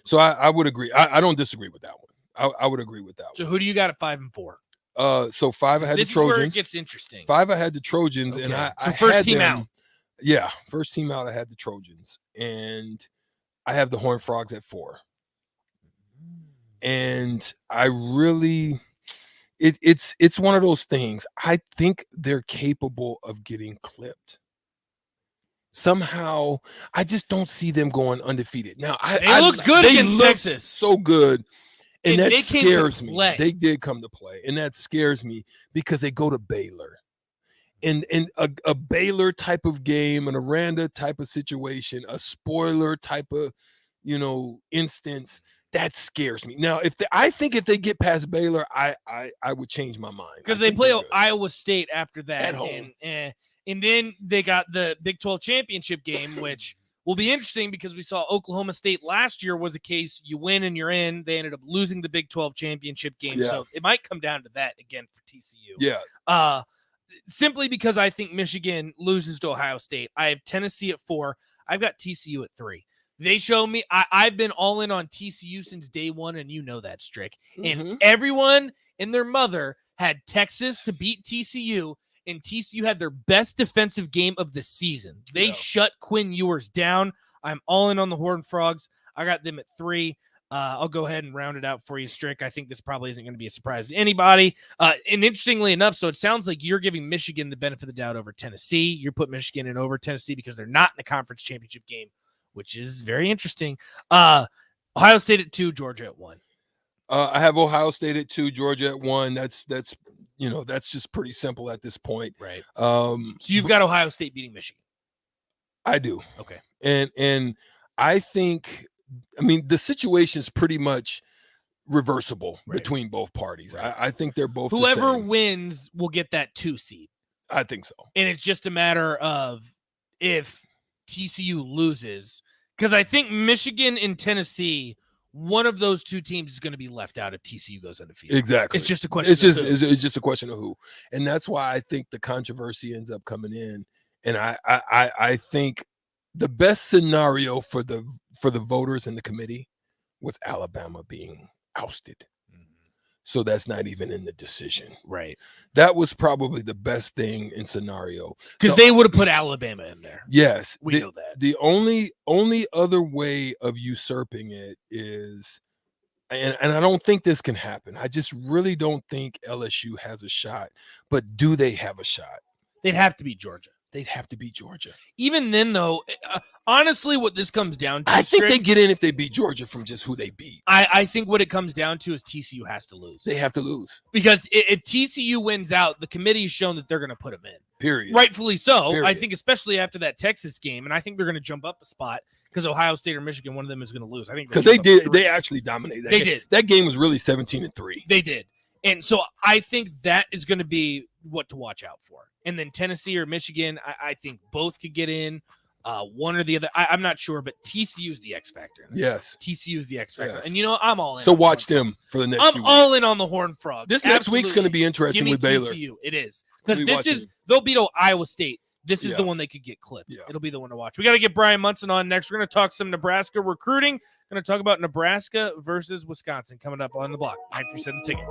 So I would agree. I don't disagree with that one. I would agree with that one. So who do you got at 5 and 4? So 5 I had the Trojans. This is where it gets interesting. 5 I had the Trojans, and I first had team them, out. Yeah, first team out. I had the Trojans, and I have the Horned Frogs at 4. And I really, it's one of those things. I think they're capable of getting clipped. Somehow, I just don't see them going undefeated. Now, They looked good against Texas. So good. And that they came to scares me. play. They did come to play. And that scares me because they go to Baylor. And a Baylor type of game, an Aranda type of situation, a spoiler type of, instance, that scares me. Now, I think if they get past Baylor, I would change my mind. Because they play Iowa State after that. At home. And then they got the Big 12 championship game, which will be interesting because we saw Oklahoma State last year was a case you win and you're in. They ended up losing the Big 12 championship game. Yeah. So it might come down to that again for TCU. Yeah. Simply because I think Michigan loses to Ohio State. I have Tennessee at 4. I've got TCU at 3. They show me I've been all in on TCU since day one, and you know that, Strick. And everyone and their mother had Texas to beat TCU, and TCU had their best defensive game of the season. They shut Quinn Ewers down. I'm all in on the Horned Frogs. I got them at 3. I'll go ahead and round it out for you, Strick. I think this probably isn't going to be a surprise to anybody. And interestingly enough, so it sounds like you're giving Michigan the benefit of the doubt over Tennessee. You're putting Michigan in over Tennessee because they're not in the conference championship game, which is very interesting. Ohio State at 2, Georgia at 1. I have Ohio State at 2, Georgia at 1. That's just pretty simple at this point. Right. So you've got Ohio State beating Michigan. I do. Okay. And I think, the situation is pretty much reversible between both parties. I think they're both whoever the same. wins will get that 2 seed. I think so. And it's just a matter of if TCU loses, because I think Michigan and Tennessee, one of those 2 teams is going to be left out if TCU goes undefeated. Exactly. It's just a question. It's just a question of who, and that's why I think the controversy ends up coming in, And I think the best scenario for the voters in the committee was Alabama being ousted. So that's not even in the decision. Right. That was probably the best thing in scenario. Because they would have put Alabama in there. Yes. We know that. The only other way of usurping it is, and I don't think this can happen. I just really don't think LSU has a shot. But do they have a shot? They'd have to beat Georgia. They'd have to beat Georgia. Even then, though, honestly, what this comes down to, I think they get in if they beat Georgia from just who they beat. I think what it comes down to is TCU has to lose. They have to lose. Because if TCU wins out, the committee has shown that they're going to put them in. Period. Rightfully so. Period. I think especially after that Texas game, and I think they're going to jump up a spot because Ohio State or Michigan, one of them is going to lose. I think because they actually dominated. That They game. did. That game was really 17-3. They did. And so I think that is going to be what to watch out for. And then Tennessee or Michigan, I think both could get in. One or the other. I'm not sure, but TCU is the X factor. Yes. TCU is the X factor. Yes. And, you know, I'm all in. So watch them for the next few I'm weeks. all in on the Horned Frogs. This next week's going to be interesting Give me with Baylor. TCU. It is. Because We'll be this watching. is, they'll beat Iowa State. This is Yeah. the one they could get clipped. It'll be the one to watch. We got to get Brian Munson on next. We're going to talk some Nebraska recruiting. Going to talk about Nebraska versus Wisconsin coming up on the block. 937 The Ticket.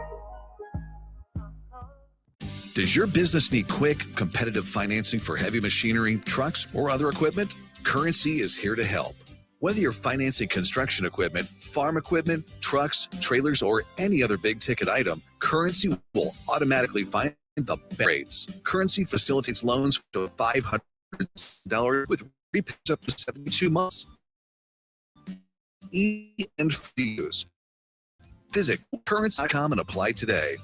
Does your business need quick, competitive financing for heavy machinery, trucks, or other equipment? Currency is here to help. Whether you're financing construction equipment, farm equipment, trucks, trailers, or any other big-ticket item, Currency will automatically find the best rates. Currency facilitates loans to $500 with repayments up to 72 months. And free use. Visit currency.com and apply today.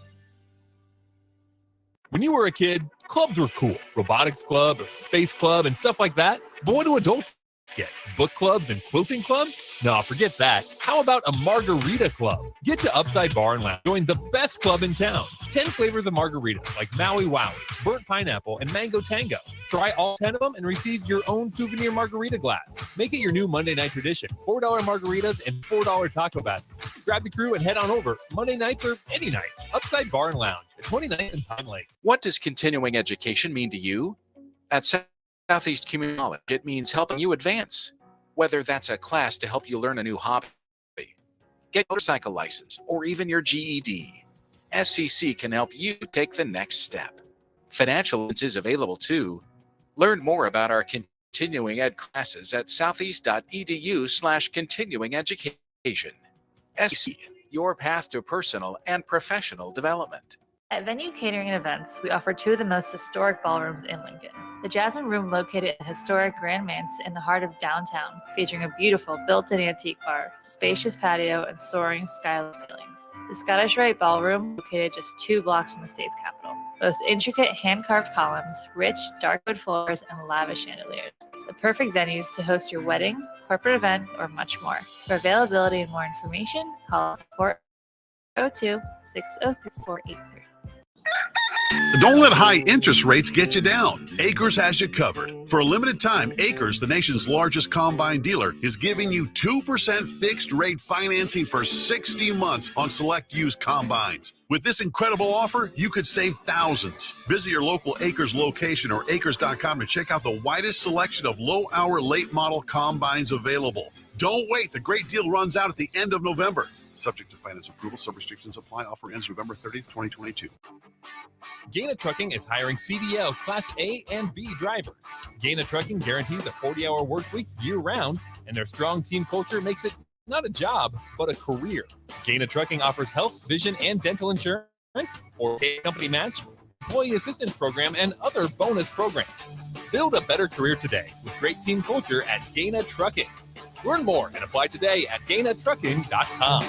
When you were a kid, clubs were cool. Robotics club, space club, and stuff like that. But what do adults get? Book clubs and quilting clubs? No, forget that. How about a margarita club? Get to Upside Bar and Lounge. Join the best club in town. 10 flavors of margaritas like Maui Wowie, burnt pineapple, and mango tango. Try all 10 of them and receive your own souvenir margarita glass. Make it your new Monday night tradition. $4 margaritas and $4 taco baskets. Grab the crew and head on over Monday nights or any night. Upside Bar and Lounge at 29th and Pine Lake. What does continuing education mean to you? At Southeast Community College, it means helping you advance. Whether that's a class to help you learn a new hobby, get a motorcycle license, or even your GED, SCC can help you take the next step. Financial assistance is available too. Learn more about our continuing ed classes at southeast.edu/continuing education. SCC, your path to personal and professional development. At Venue Catering and Events, we offer two of the most historic ballrooms in Lincoln. The Jasmine Room, located in the historic Grand Manse in the heart of downtown, featuring a beautiful built-in antique bar, spacious patio, and soaring skylight ceilings. The Scottish Rite Ballroom, located just 2 blocks from the state's capital, boasts intricate hand-carved columns, rich, dark wood floors, and lavish chandeliers. The perfect venues to host your wedding, corporate event, or much more. For availability and more information, call us at 402-603-483. Don't let high interest rates get you down. Acres has you covered. For a limited time, Acres, the nation's largest combine dealer, is giving you 2% fixed rate financing for 60 months on select used combines. With this incredible offer, you could save thousands. Visit your local Acres location or acres.com to check out the widest selection of low-hour, late-model combines available. Don't wait. The great deal runs out at the end of November. Subject to finance approval. Some restrictions apply. Offer ends November 30th, 2022. Gaina Trucking is hiring CDL Class A and B drivers. Gaina Trucking guarantees a 40-hour work week year-round, and their strong team culture makes it not a job, but a career. Gaina Trucking offers health, vision, and dental insurance, 4K company match, employee assistance program, and other bonus programs. Build a better career today with great team culture at Gaina Trucking. Learn more and apply today at GainaTrucking.com.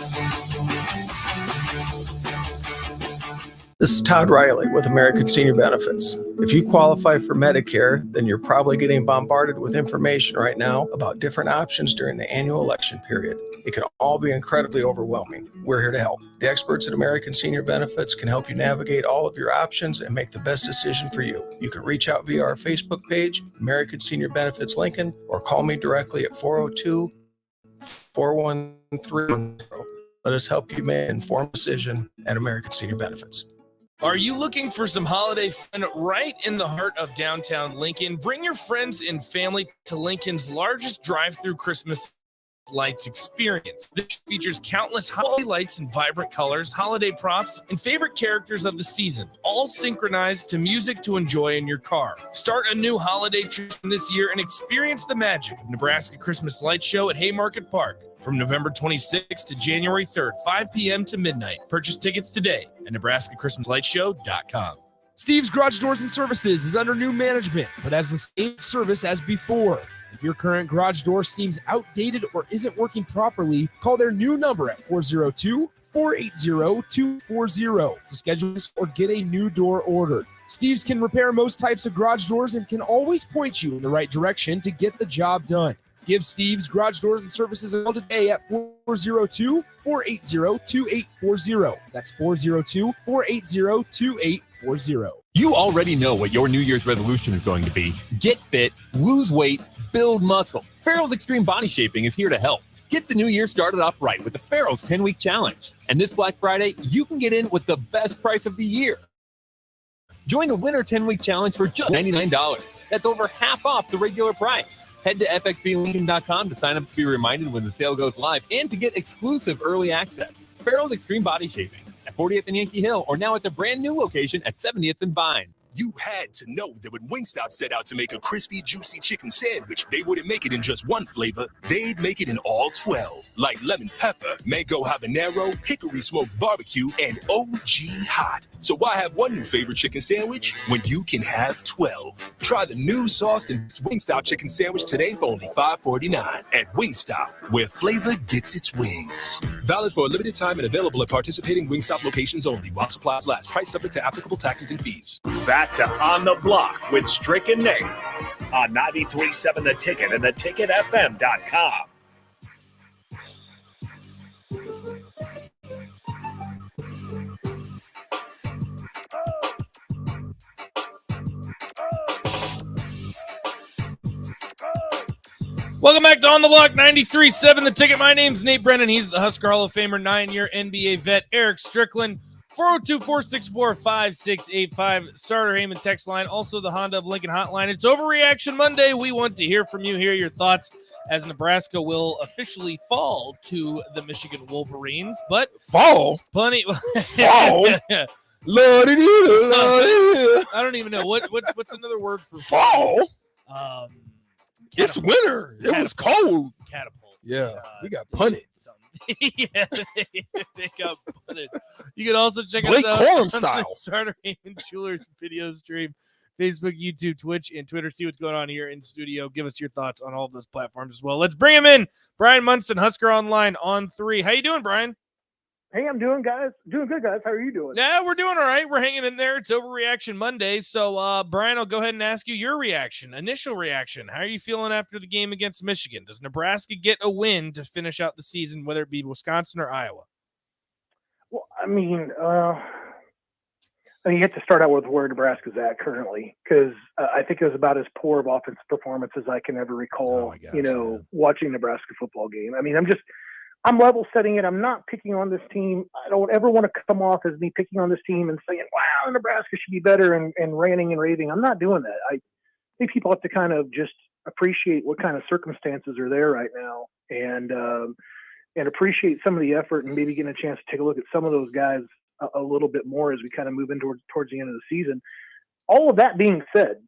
This is Todd Riley with American Senior Benefits. If you qualify for Medicare, then you're probably getting bombarded with information right now about different options during the annual election period. It can all be incredibly overwhelming. We're here to help. The experts at American Senior Benefits can help you navigate all of your options and make the best decision for you. You can reach out via our Facebook page, American Senior Benefits Lincoln, or call me directly at 402-413. Let us help you make an informed decision at American Senior Benefits. Are you looking for some holiday fun right in the heart of downtown Lincoln? Bring your friends and family to Lincoln's largest drive-through Christmas lights experience. This features countless holiday lights in vibrant colors, holiday props, and favorite characters of the season, all synchronized to music to enjoy in your car. Start a new holiday tradition this year and experience the magic of Nebraska Christmas Light Show at Haymarket Park from November 26th to January 3rd, 5 p.m. to midnight. Purchase tickets today at NebraskaChristmasLightShow.com. Steve's Garage Doors and Services is under new management, but has the same service as before. If your current garage door seems outdated or isn't working properly, call their new number at 402-480-240 to schedule this or get a new door ordered. Steve's can repair most types of garage doors and can always point you in the right direction to get the job done. Give Steve's Garage Doors and Services a call today at 402-480-2840. That's 402-480-2840. You already know what your New Year's resolution is going to be. Get fit, lose weight, build muscle. Farrell's Extreme Body Shaping is here to help. Get the new year started off right with the Farrell's 10-week challenge. And this Black Friday, you can get in with the best price of the year. Join the Winter 10-week challenge for just $99. That's over half off the regular price. Head to fxblincoln.com to sign up to be reminded when the sale goes live and to get exclusive early access. Farrell's Extreme Body Shaping at 40th and Yankee Hill, or now at the brand new location at 70th and Vine. You had to know that when Wingstop set out to make a crispy, juicy chicken sandwich, they wouldn't make it in just one flavor. They'd make it in all 12, like lemon pepper, mango habanero, hickory smoked barbecue, and OG hot. So why have one new favorite chicken sandwich when you can have 12? Try the new sauced and Wingstop chicken sandwich today for only $5.49 at Wingstop, where flavor gets its wings. Valid for a limited time and available at participating Wingstop locations only while supplies last. Price subject to applicable taxes and fees. Back to On the Block with Strick and Nate on 93.7 The Ticket and theticketfm.com. Welcome back to On the Block 93.7 The Ticket. My name's Nate Brennan. He's the Husker Hall of Famer, 9-year NBA vet Eric Strickland. 402-464-5685, Starter Heyman text line, also the Honda of Lincoln hotline. It's Overreaction Monday. We want to hear from you, hear your thoughts as Nebraska will officially fall to the Michigan Wolverines. But fall? Plenty. Fall? I don't even know. What's another word for fall? It's Catapult. winter. It was cold. Catapult. Yeah, we got punted. Yeah, they got punted. You can also check Blake us out Corum on style. the Starter Heyman Jewelers video stream, Facebook, YouTube, Twitch, and Twitter. See what's going on here in studio. Give us your thoughts on all of those platforms as well. Let's bring him in. Brian Munson, Husker Online on 3. How you doing, Brian? Hey, I'm doing good, guys. How are you doing? Yeah, we're doing all right. We're hanging in there. It's Overreaction Monday. So, Brian, I'll go ahead and ask you your initial reaction. How are you feeling after the game against Michigan? Does Nebraska get a win to finish out the season, whether it be Wisconsin or Iowa? Well, I mean, you have to start out with where Nebraska's at currently, because I think it was about as poor of offensive performance as I can ever recall, watching Nebraska football game. I mean, I'm level setting it. I'm not picking on this team. I don't ever want to come off as me picking on this team and saying, wow, Nebraska should be better and ranting and raving. I'm not doing that. I think people have to kind of just appreciate what kind of circumstances are there right now and appreciate some of the effort and maybe getting a chance to take a look at some of those guys a little bit more as we kind of move in towards the end of the season. All of that being said,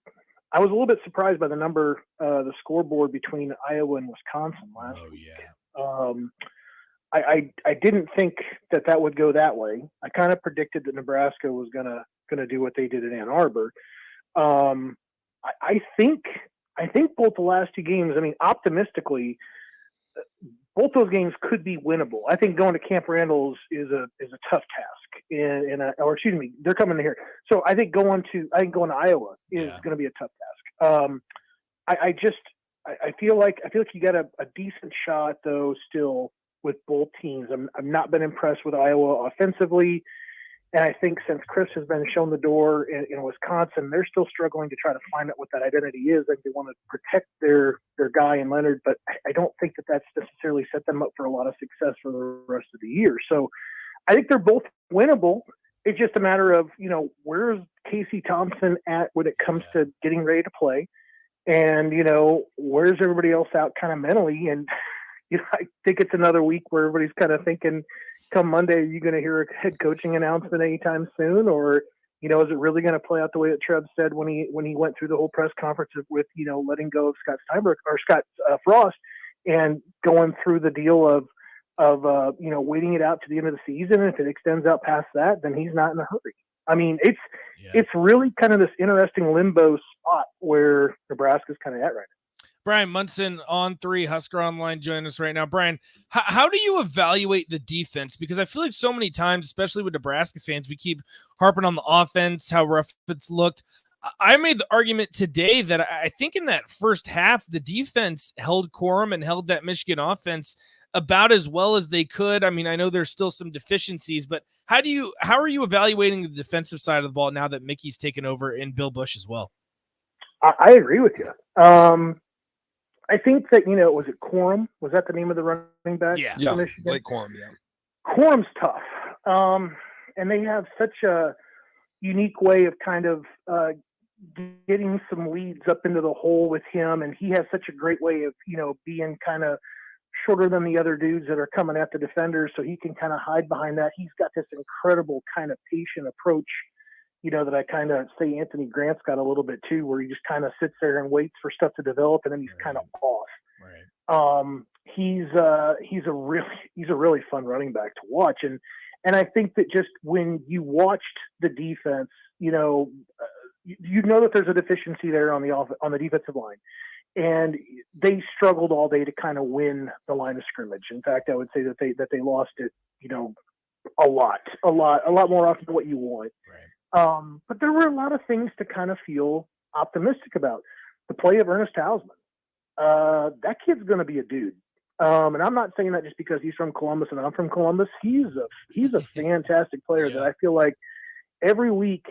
I was a little bit surprised by the scoreboard between Iowa and Wisconsin last week. I didn't think that would go that way. I kind of predicted that Nebraska was gonna do what they did in Ann Arbor. I think both the last two games, I mean, optimistically, both those games could be winnable. I think going to Camp Randall's is a tough task, they're coming here. So I think going to Iowa is going to be a tough task. I feel like you got a decent shot though still with both teams. I've not been impressed with Iowa offensively, and I think since Chris has been shown the door in Wisconsin, they're still struggling to try to find out what that identity is. Like they want to protect their guy in Leonard, but I don't think that's necessarily set them up for a lot of success for the rest of the year. So I think they're both winnable, it's just a matter of, where's Casey Thompson at when it comes to getting ready to play? And, where's everybody else out kind of mentally? And, I think it's another week where everybody's kind of thinking, come Monday, are you going to hear a head coaching announcement anytime soon? Or, is it really going to play out the way that Trev said when he went through the whole press conference with, letting go of Scott Steinberg or Scott Frost and going through the deal of waiting it out to the end of the season. And if it extends out past that, then he's not in a hurry. I mean, it's really kind of this interesting limbo spot where Nebraska's kind of at right now. Brian Munson on 3, Husker Online, joining us right now. Brian, how do you evaluate the defense? Because I feel like so many times, especially with Nebraska fans, we keep harping on the offense, how rough it's looked. I made the argument today that I think in that first half, the defense held quorum and held that Michigan offense about as well as they could. I mean, I know there's still some deficiencies, but how are you evaluating the defensive side of the ball now that Mickey's taken over and Bill Busch as well? I agree with you. I think that, was it Quorum? Was that the name of the running back? Yeah, Michigan? Blake Quorum, yeah. Quorum's tough. And they have such a unique way of kind of getting some leads up into the hole with him. And he has such a great way of, being kind of shorter than the other dudes that are coming at the defenders. So he can kind of hide behind that. He's got this incredible kind of patient approach, that I kind of say Anthony Grant's got a little bit too, where he just kind of sits there and waits for stuff to develop, and then he's kind of off. Right. He's a really fun running back to watch, and I think that just when you watched the defense, you know that there's a deficiency there on the defensive line, and they struggled all day to kind of win the line of scrimmage. In fact, I would say that they lost it, a lot more often than what you want. Right. But there were a lot of things to kind of feel optimistic about. The play of Ernest Hausman. That kid's going to be a dude. And I'm not saying that just because he's from Columbus and I'm from Columbus. He's a fantastic player that I feel like every week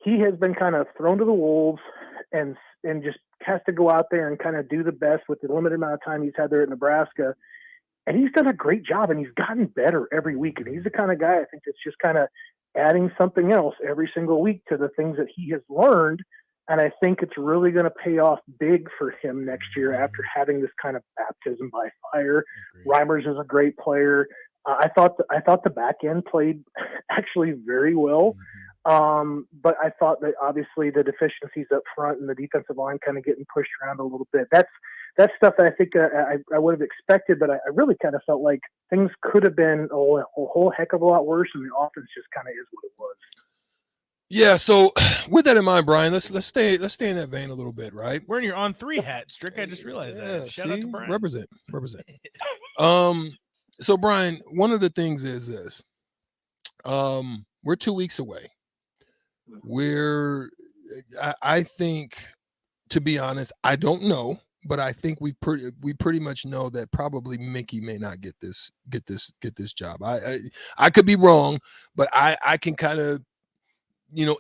he has been kind of thrown to the wolves and just has to go out there and kind of do the best with the limited amount of time he's had there at Nebraska. And he's done a great job, and he's gotten better every week. And he's the kind of guy I think that's just kind of adding something else every single week to the things that he has learned. And I think it's really going to pay off big for him next year after having this kind of baptism by fire. Reimers is a great player. I thought the back end played actually very well. But I thought that obviously the deficiencies up front and the defensive line kind of getting pushed around a little bit. That's stuff that I think I would have expected, but I really kind of felt like things could have been a whole heck of a lot worse, and the offense just kind of is what it was. Yeah, so with that in mind, Brian, let's stay in that vein a little bit, right? Wearing your On 3 hat, Strick. I just realized that. Shout out to Brian. Represent. So Brian, one of the things is this. We're 2 weeks away. I think, to be honest, I don't know, but I think we pretty much know that probably Mickey may not get this job. I could be wrong, but I can kind of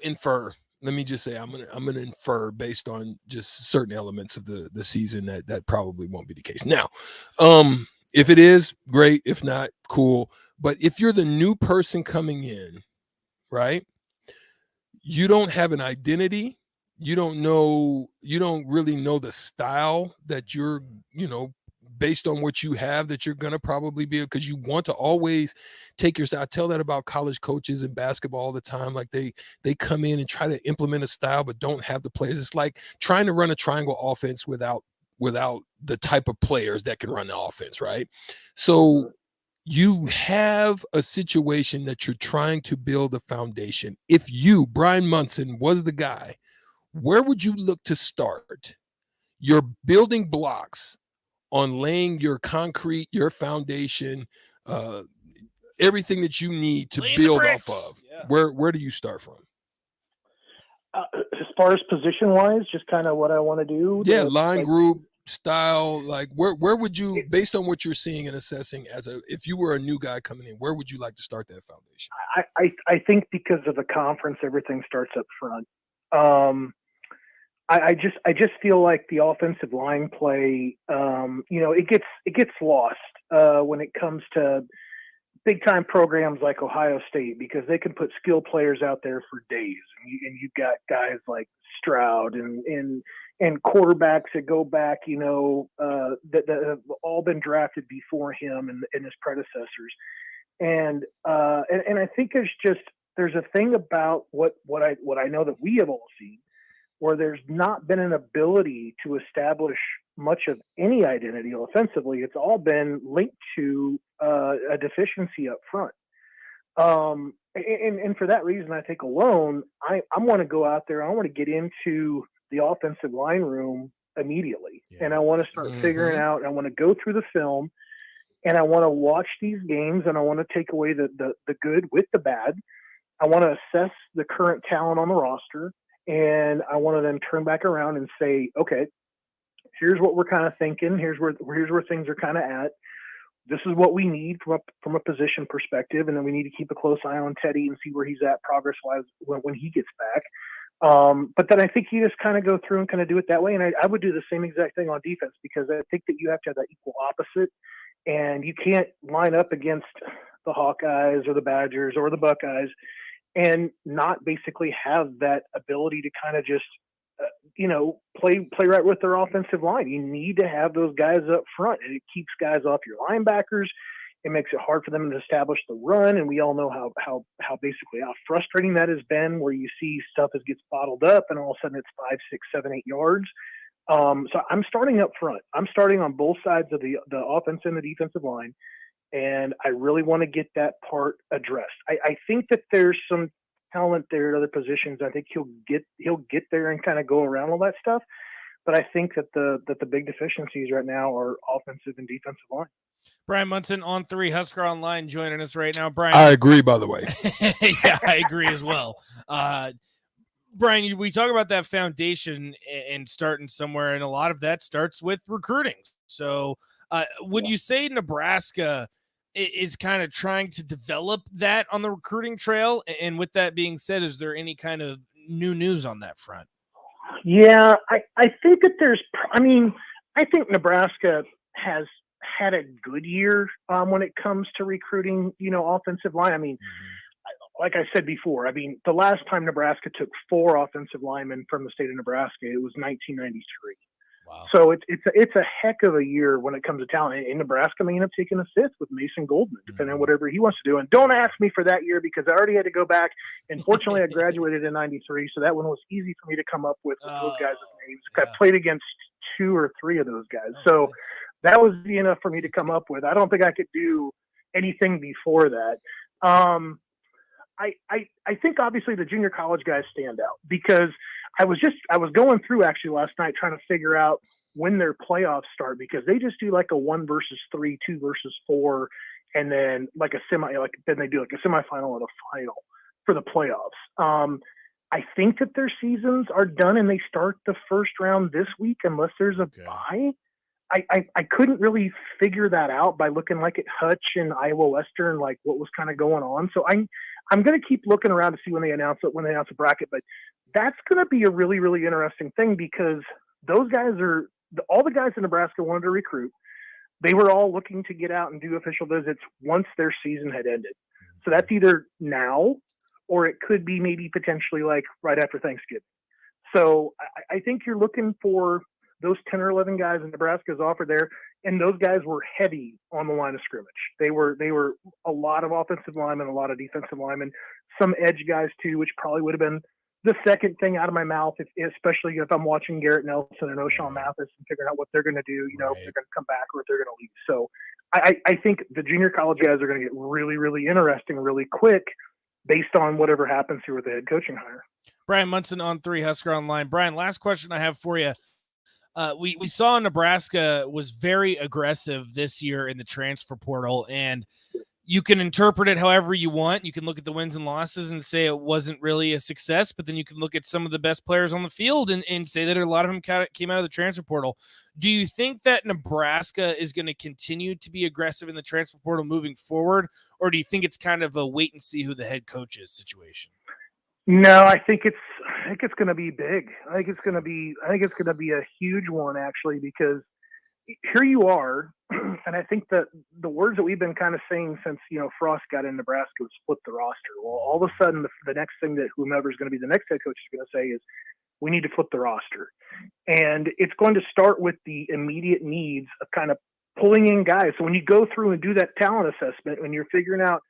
infer. Let me just say I'm gonna infer based on just certain elements of the season that probably won't be the case. Now, if it is, great. If not, cool. But if you're the new person coming in, right? You don't have an identity. You don't really know the style that you're, based on what you have, that you're going to probably be, because you want to always take your style. I tell that about college coaches in basketball all the time. Like they come in and try to implement a style, but don't have the players. It's like trying to run a triangle offense without the type of players that can run the offense. Right. So you have a situation that you're trying to build a foundation. If you, Brian Munson, was the guy, where would you look to start your building blocks on laying your concrete, your foundation, everything that you need to build off of? Yeah. Where do you start from? As far as position wise, just kind of what I want to do. Yeah, line group style. Like where would you, based on what you're seeing and assessing, if you were a new guy coming in, where would you like to start that foundation? I think because of the conference, everything starts up front. I just feel like the offensive line play, it gets lost when it comes to big time programs like Ohio State, because they can put skilled players out there for days, and you've got guys like Stroud and quarterbacks that go back, that have all been drafted before him and his predecessors. And I think there's a thing about what I know that we have all seen, where there's not been an ability to establish much of any identity offensively. It's all been linked to a deficiency up front. And for that reason, I think alone, I want to go out there. I want to get into the offensive line room immediately. Yeah. And I want to start figuring out, I want to go through the film, and I want to watch these games, and I want to take away the good with the bad. I want to assess the current talent on the roster, and I want to then turn back around and say, okay, here's what we're kind of thinking. Here's where things are kind of at. This is what we need from a position perspective, and then we need to keep a close eye on Teddy and see where he's at progress-wise when he gets back. But then I think you just kind of go through and kind of do it that way, and I would do the same exact thing on defense, because I think that you have to have that equal opposite, and you can't line up against the Hawkeyes or the Badgers or the Buckeyes and not basically have that ability to kind of just play right with their offensive line. You need to have those guys up front, and it keeps guys off your linebackers. It makes it hard for them to establish the run, and we all know how basically how frustrating that has been, where you see stuff that gets bottled up, and all of a sudden it's 5, 6, 7, 8 yards. So I'm starting up front. I'm starting on both sides of the offense and the defensive line, and I really want to get that part addressed. I think that there's some talent there at other positions. I think he'll get there and kind of go around all that stuff. But I think that the big deficiencies right now are offensive and defensive line. Brian Munson on 3, Husker Online, joining us right now. Brian, I agree, by the way. Yeah, I agree as well. Brian, we talk about that foundation and starting somewhere, and a lot of that starts with recruiting. So would you say Nebraska is kind of trying to develop that on the recruiting trail? And with that being said, is there any kind of new news on that front? Yeah, I think that I think Nebraska has had a good year when it comes to recruiting, offensive line. Like I said before, the last time Nebraska took 4 offensive linemen from the state of Nebraska, it was 1993. Wow. So it's a heck of a year when it comes to talent. And Nebraska may end up taking a 5th with Mason Goldman, depending on whatever he wants to do. And don't ask me for that year, because I already had to go back. And fortunately, I graduated in 93, so that one was easy for me to come up with those guys' names. I played against 2 or 3 of those guys. So that was enough for me to come up with. I don't think I could do anything before that. I think obviously the junior college guys stand out, because I was going through actually last night trying to figure out when their playoffs start, because they just do like a 1 versus 3, 2 versus 4, and then like a then they do like a semifinal and a final for the playoffs. I think that their seasons are done and they start the first round this week, unless there's a bye. I couldn't really figure that out by looking like at Hutch and Iowa Western, like what was kind of going on. So I'm going to keep looking around to see when they announce a bracket, but that's going to be a really, really interesting thing, because those guys all the guys in Nebraska wanted to recruit. They were all looking to get out and do official visits once their season had ended. So that's either now, or it could be maybe potentially like right after Thanksgiving. So I think you're looking for those 10 or 11 guys in Nebraska's offered there, and those guys were heavy on the line of scrimmage. They were a lot of offensive linemen, a lot of defensive linemen, some edge guys too, which probably would have been the second thing out of my mouth, especially if I'm watching Garrett Nelson and O'Shawn Mathis and figuring out what they're going to do, if they're going to come back or if they're going to leave. So I think the junior college guys are going to get really, really interesting really quick based on whatever happens here with the head coaching hire. Brian Munson on 3, Husker Online. Brian, last question I have for you. We saw Nebraska was very aggressive this year in the transfer portal, and you can interpret it however you want. You can look at the wins and losses and say it wasn't really a success, but then you can look at some of the best players on the field and say that a lot of them came out of the transfer portal. Do you think that Nebraska is going to continue to be aggressive in the transfer portal moving forward, or do you think it's kind of a wait and see who the head coach is situation? No, I think it's going to be big. I think it's going to be a huge one, actually, because here you are, and I think that the words that we've been kind of saying since, Frost got in Nebraska was flip the roster. Well, all of a sudden, the next thing that whomever is going to be the next head coach is going to say is, we need to flip the roster. And it's going to start with the immediate needs of kind of pulling in guys. So when you go through and do that talent assessment, when you're figuring out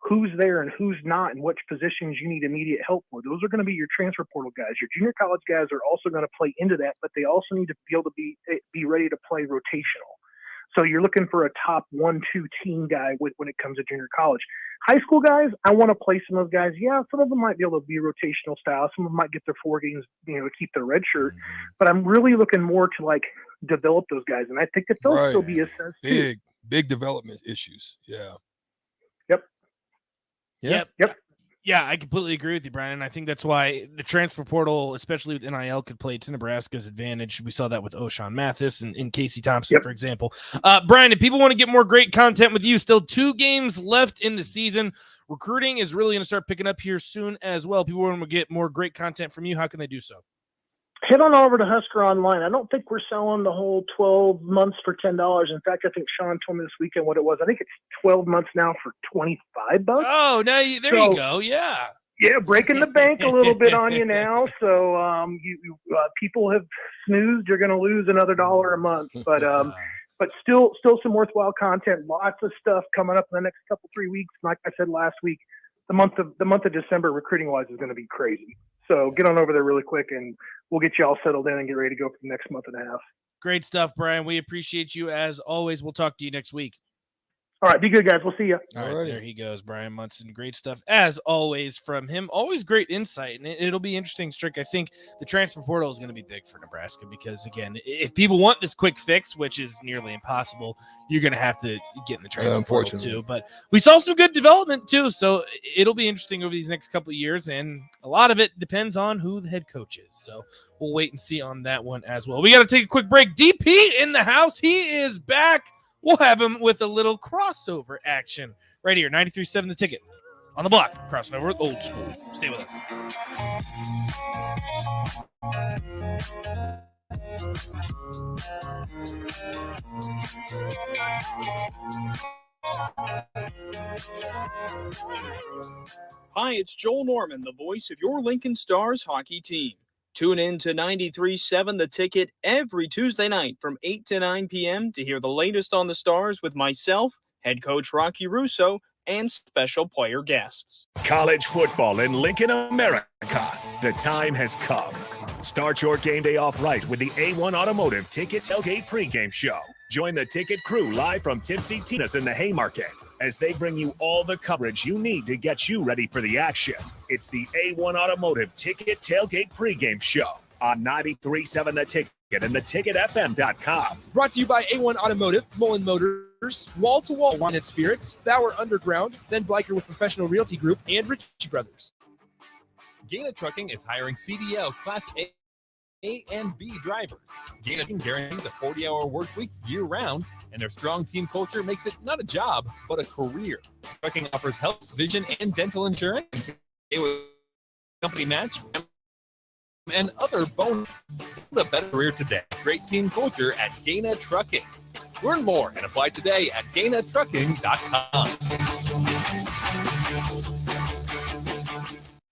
who's there and who's not and which positions you need immediate help for, those are going to be your transfer portal guys. Your junior college guys are also going to play into that, but they also need to be able to be ready to play rotational. So you're looking for a top 1-2 team guy when it comes to junior college. High school guys, I want to play some of those guys. Yeah, some of them might be able to be rotational style. Some of them might get their 4 games, to keep their red shirt. But I'm really looking more to develop those guys, and I think that they'll still be assessed too. Big development issues. Yeah. Yep. Yeah, I completely agree with you, Brian. I think that's why the transfer portal, especially with NIL, could play to Nebraska's advantage. We saw that with O'Shawn Mathis and Casey Thompson, for example. Brian, if people want to get more great content with you, still 2 games left in the season. Recruiting is really going to start picking up here soon as well. People want to get more great content from you. How can they do so? Head on over to Husker Online. I don't think we're selling the whole 12 months for $10. In fact, I think Sean told me this weekend what it was. I think it's 12 months now for $25. Oh, now you go. Yeah. Yeah, breaking the bank a little bit on you now. So people have snoozed. You're going to lose another $1 a month. But still some worthwhile content. Lots of stuff coming up in the next 3 weeks. Like I said last week, the month of December recruiting wise is going to be crazy. So get on over there really quick, and we'll get you all settled in and get ready to go for the next month and a half. Great stuff, Brian. We appreciate you as always. We'll talk to you next week. All right, be good, guys. We'll see you. All right, there he goes, Brian Munson. Great stuff, as always, from him. Always great insight, and it'll be interesting, Strick. I think the transfer portal is going to be big for Nebraska because, again, if people want this quick fix, which is nearly impossible, you're going to have to get in the transfer portal, too. But we saw some good development, too, so it'll be interesting over these next couple of years, and a lot of it depends on who the head coach is. So we'll wait and see on that one as well. We got to take a quick break. DP in the house. He is back. We'll have him with a little crossover action right here. 93.7 The Ticket on the block. Crossing over with old school. Stay with us. Hi, it's Joel Norman, the voice of your Lincoln Stars hockey team. Tune in to 93.7 The Ticket every Tuesday night from 8 to 9 p.m. to hear the latest on the Stars with myself, head coach Rocky Russo, and special player guests. College football in Lincoln, America. The time has come. Start your game day off right with the A1 Automotive Ticket Tailgate pregame show. Join the Ticket crew live from Tipsy Tina's in the Haymarket as they bring you all the coverage you need to get you ready for the action. It's the A1 Automotive Ticket Tailgate pregame show on 93.7 The Ticket and theticketfm.com. Brought to you by A1 Automotive, Mullen Motors, Wall to Wall Wine and Spirits, Bauer Underground, Ben Bleicher with Professional Realty Group, and Ritchie Brothers. Gaina Trucking is hiring CDL Class A and B drivers. Gaina guarantees a 40-hour work week year-round, and their strong team culture makes it not a job, but a career. Trucking offers health, vision, and dental insurance, company match, and other bonus. Build a better career today. Great team culture at Gaina Trucking. Learn more and apply today at GainaTrucking.com.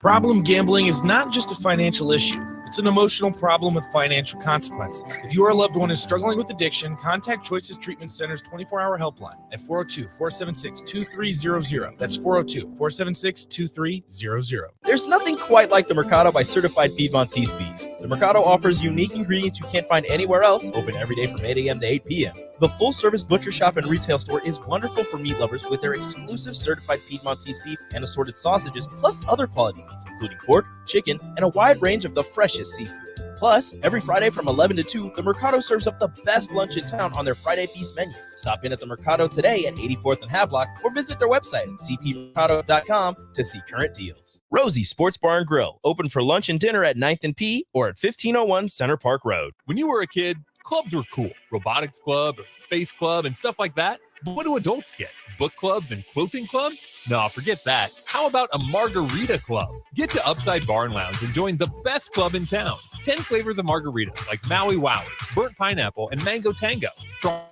Problem gambling is not just a financial issue. It's an emotional problem with financial consequences. If your loved one is struggling with addiction, contact Choices Treatment Center's 24-hour helpline at 402-476-2300. That's 402-476-2300. There's nothing quite like the Mercado by Certified Piedmontese beef. The Mercado offers unique ingredients you can't find anywhere else, open every day from 8 a.m. to 8 p.m. The full-service butcher shop and retail store is wonderful for meat lovers with their exclusive Certified Piedmontese beef and assorted sausages, plus other quality meats, including pork, chicken, and a wide range of the freshest seafood. Plus, every Friday from 11 to 2, the Mercado serves up the best lunch in town on their Friday Feast menu. Stop in at the Mercado today at 84th and Havelock or visit their website at cpmercado.com to see current deals. Rosie's Sports Bar and Grill, open for lunch and dinner at 9th and P or at 1501 Center Park Road. When you were a kid, clubs were cool. Robotics club, or space club, and stuff like that. But what do adults get? Book clubs and quilting clubs? No, forget that. How about a margarita club? Get to Upside Bar and Lounge and join the best club in town. 10 flavors of margaritas like Maui Wowie, burnt pineapple, and mango tango. Try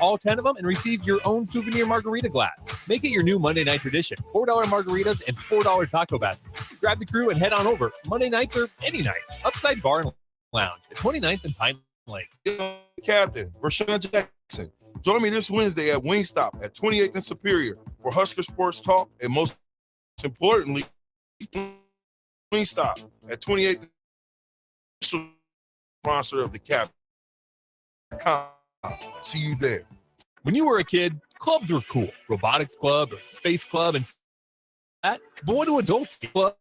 all 10 of them and receive your own souvenir margarita glass. Make it your new Monday night tradition. $4 margaritas and $4 taco basket. Grab the crew and head on over Monday nights or any night. Upside Bar and Lounge at 29th and Pine Lake. Captain Rashawn Jackson. Join me this Wednesday at Wingstop at 28th and Superior for Husker Sports Talk, and most importantly, Wingstop at 28th, sponsor of the Captain. See you there. When you were a kid, clubs were cool. Robotics club or space club and that. But what do adults club?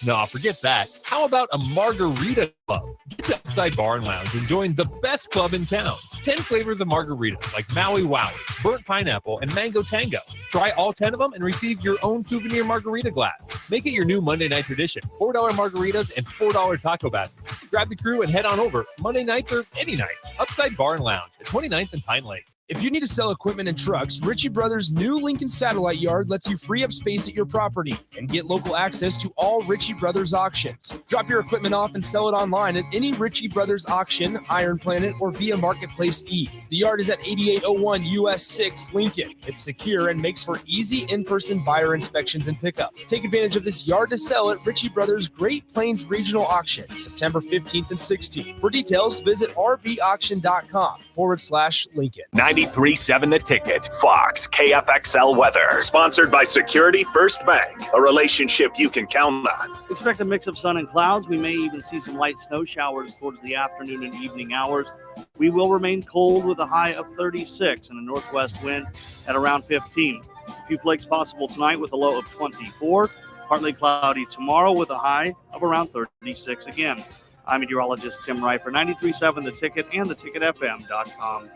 No, forget that. How about a margarita club? Get to Upside Bar and Lounge and join the best club in town. 10 flavors of margaritas like Maui Wowie, burnt pineapple, and mango tango. Try all 10 of them and receive your own souvenir margarita glass. Make it your new Monday night tradition. $4 margaritas and $4 taco basket. Grab the crew and head on over Monday nights or any night. Upside Bar and Lounge at 29th and Pine Lake. If you need to sell equipment and trucks, Ritchie Brothers' new Lincoln Satellite Yard lets you free up space at your property and get local access to all Ritchie Brothers auctions. Drop your equipment off and sell it online at any Ritchie Brothers auction, Iron Planet, or via Marketplace E. The yard is at 8801 US 6 Lincoln. It's secure and makes for easy in-person buyer inspections and pickup. Take advantage of this yard to sell at Ritchie Brothers' Great Plains Regional Auction, September 15th and 16th. For details, visit rbauction.com/Lincoln. 93.7 The Ticket, Fox, KFXL weather. Sponsored by Security First Bank, a relationship you can count on. Expect a mix of sun and clouds. We may even see some light snow showers towards the afternoon and evening hours. We will remain cold with a high of 36 and a northwest wind at around 15. A few flakes possible tonight with a low of 24. Partly cloudy tomorrow with a high of around 36 again. I'm meteorologist Tim Wright for 93.7 The Ticket and theticketfm.com.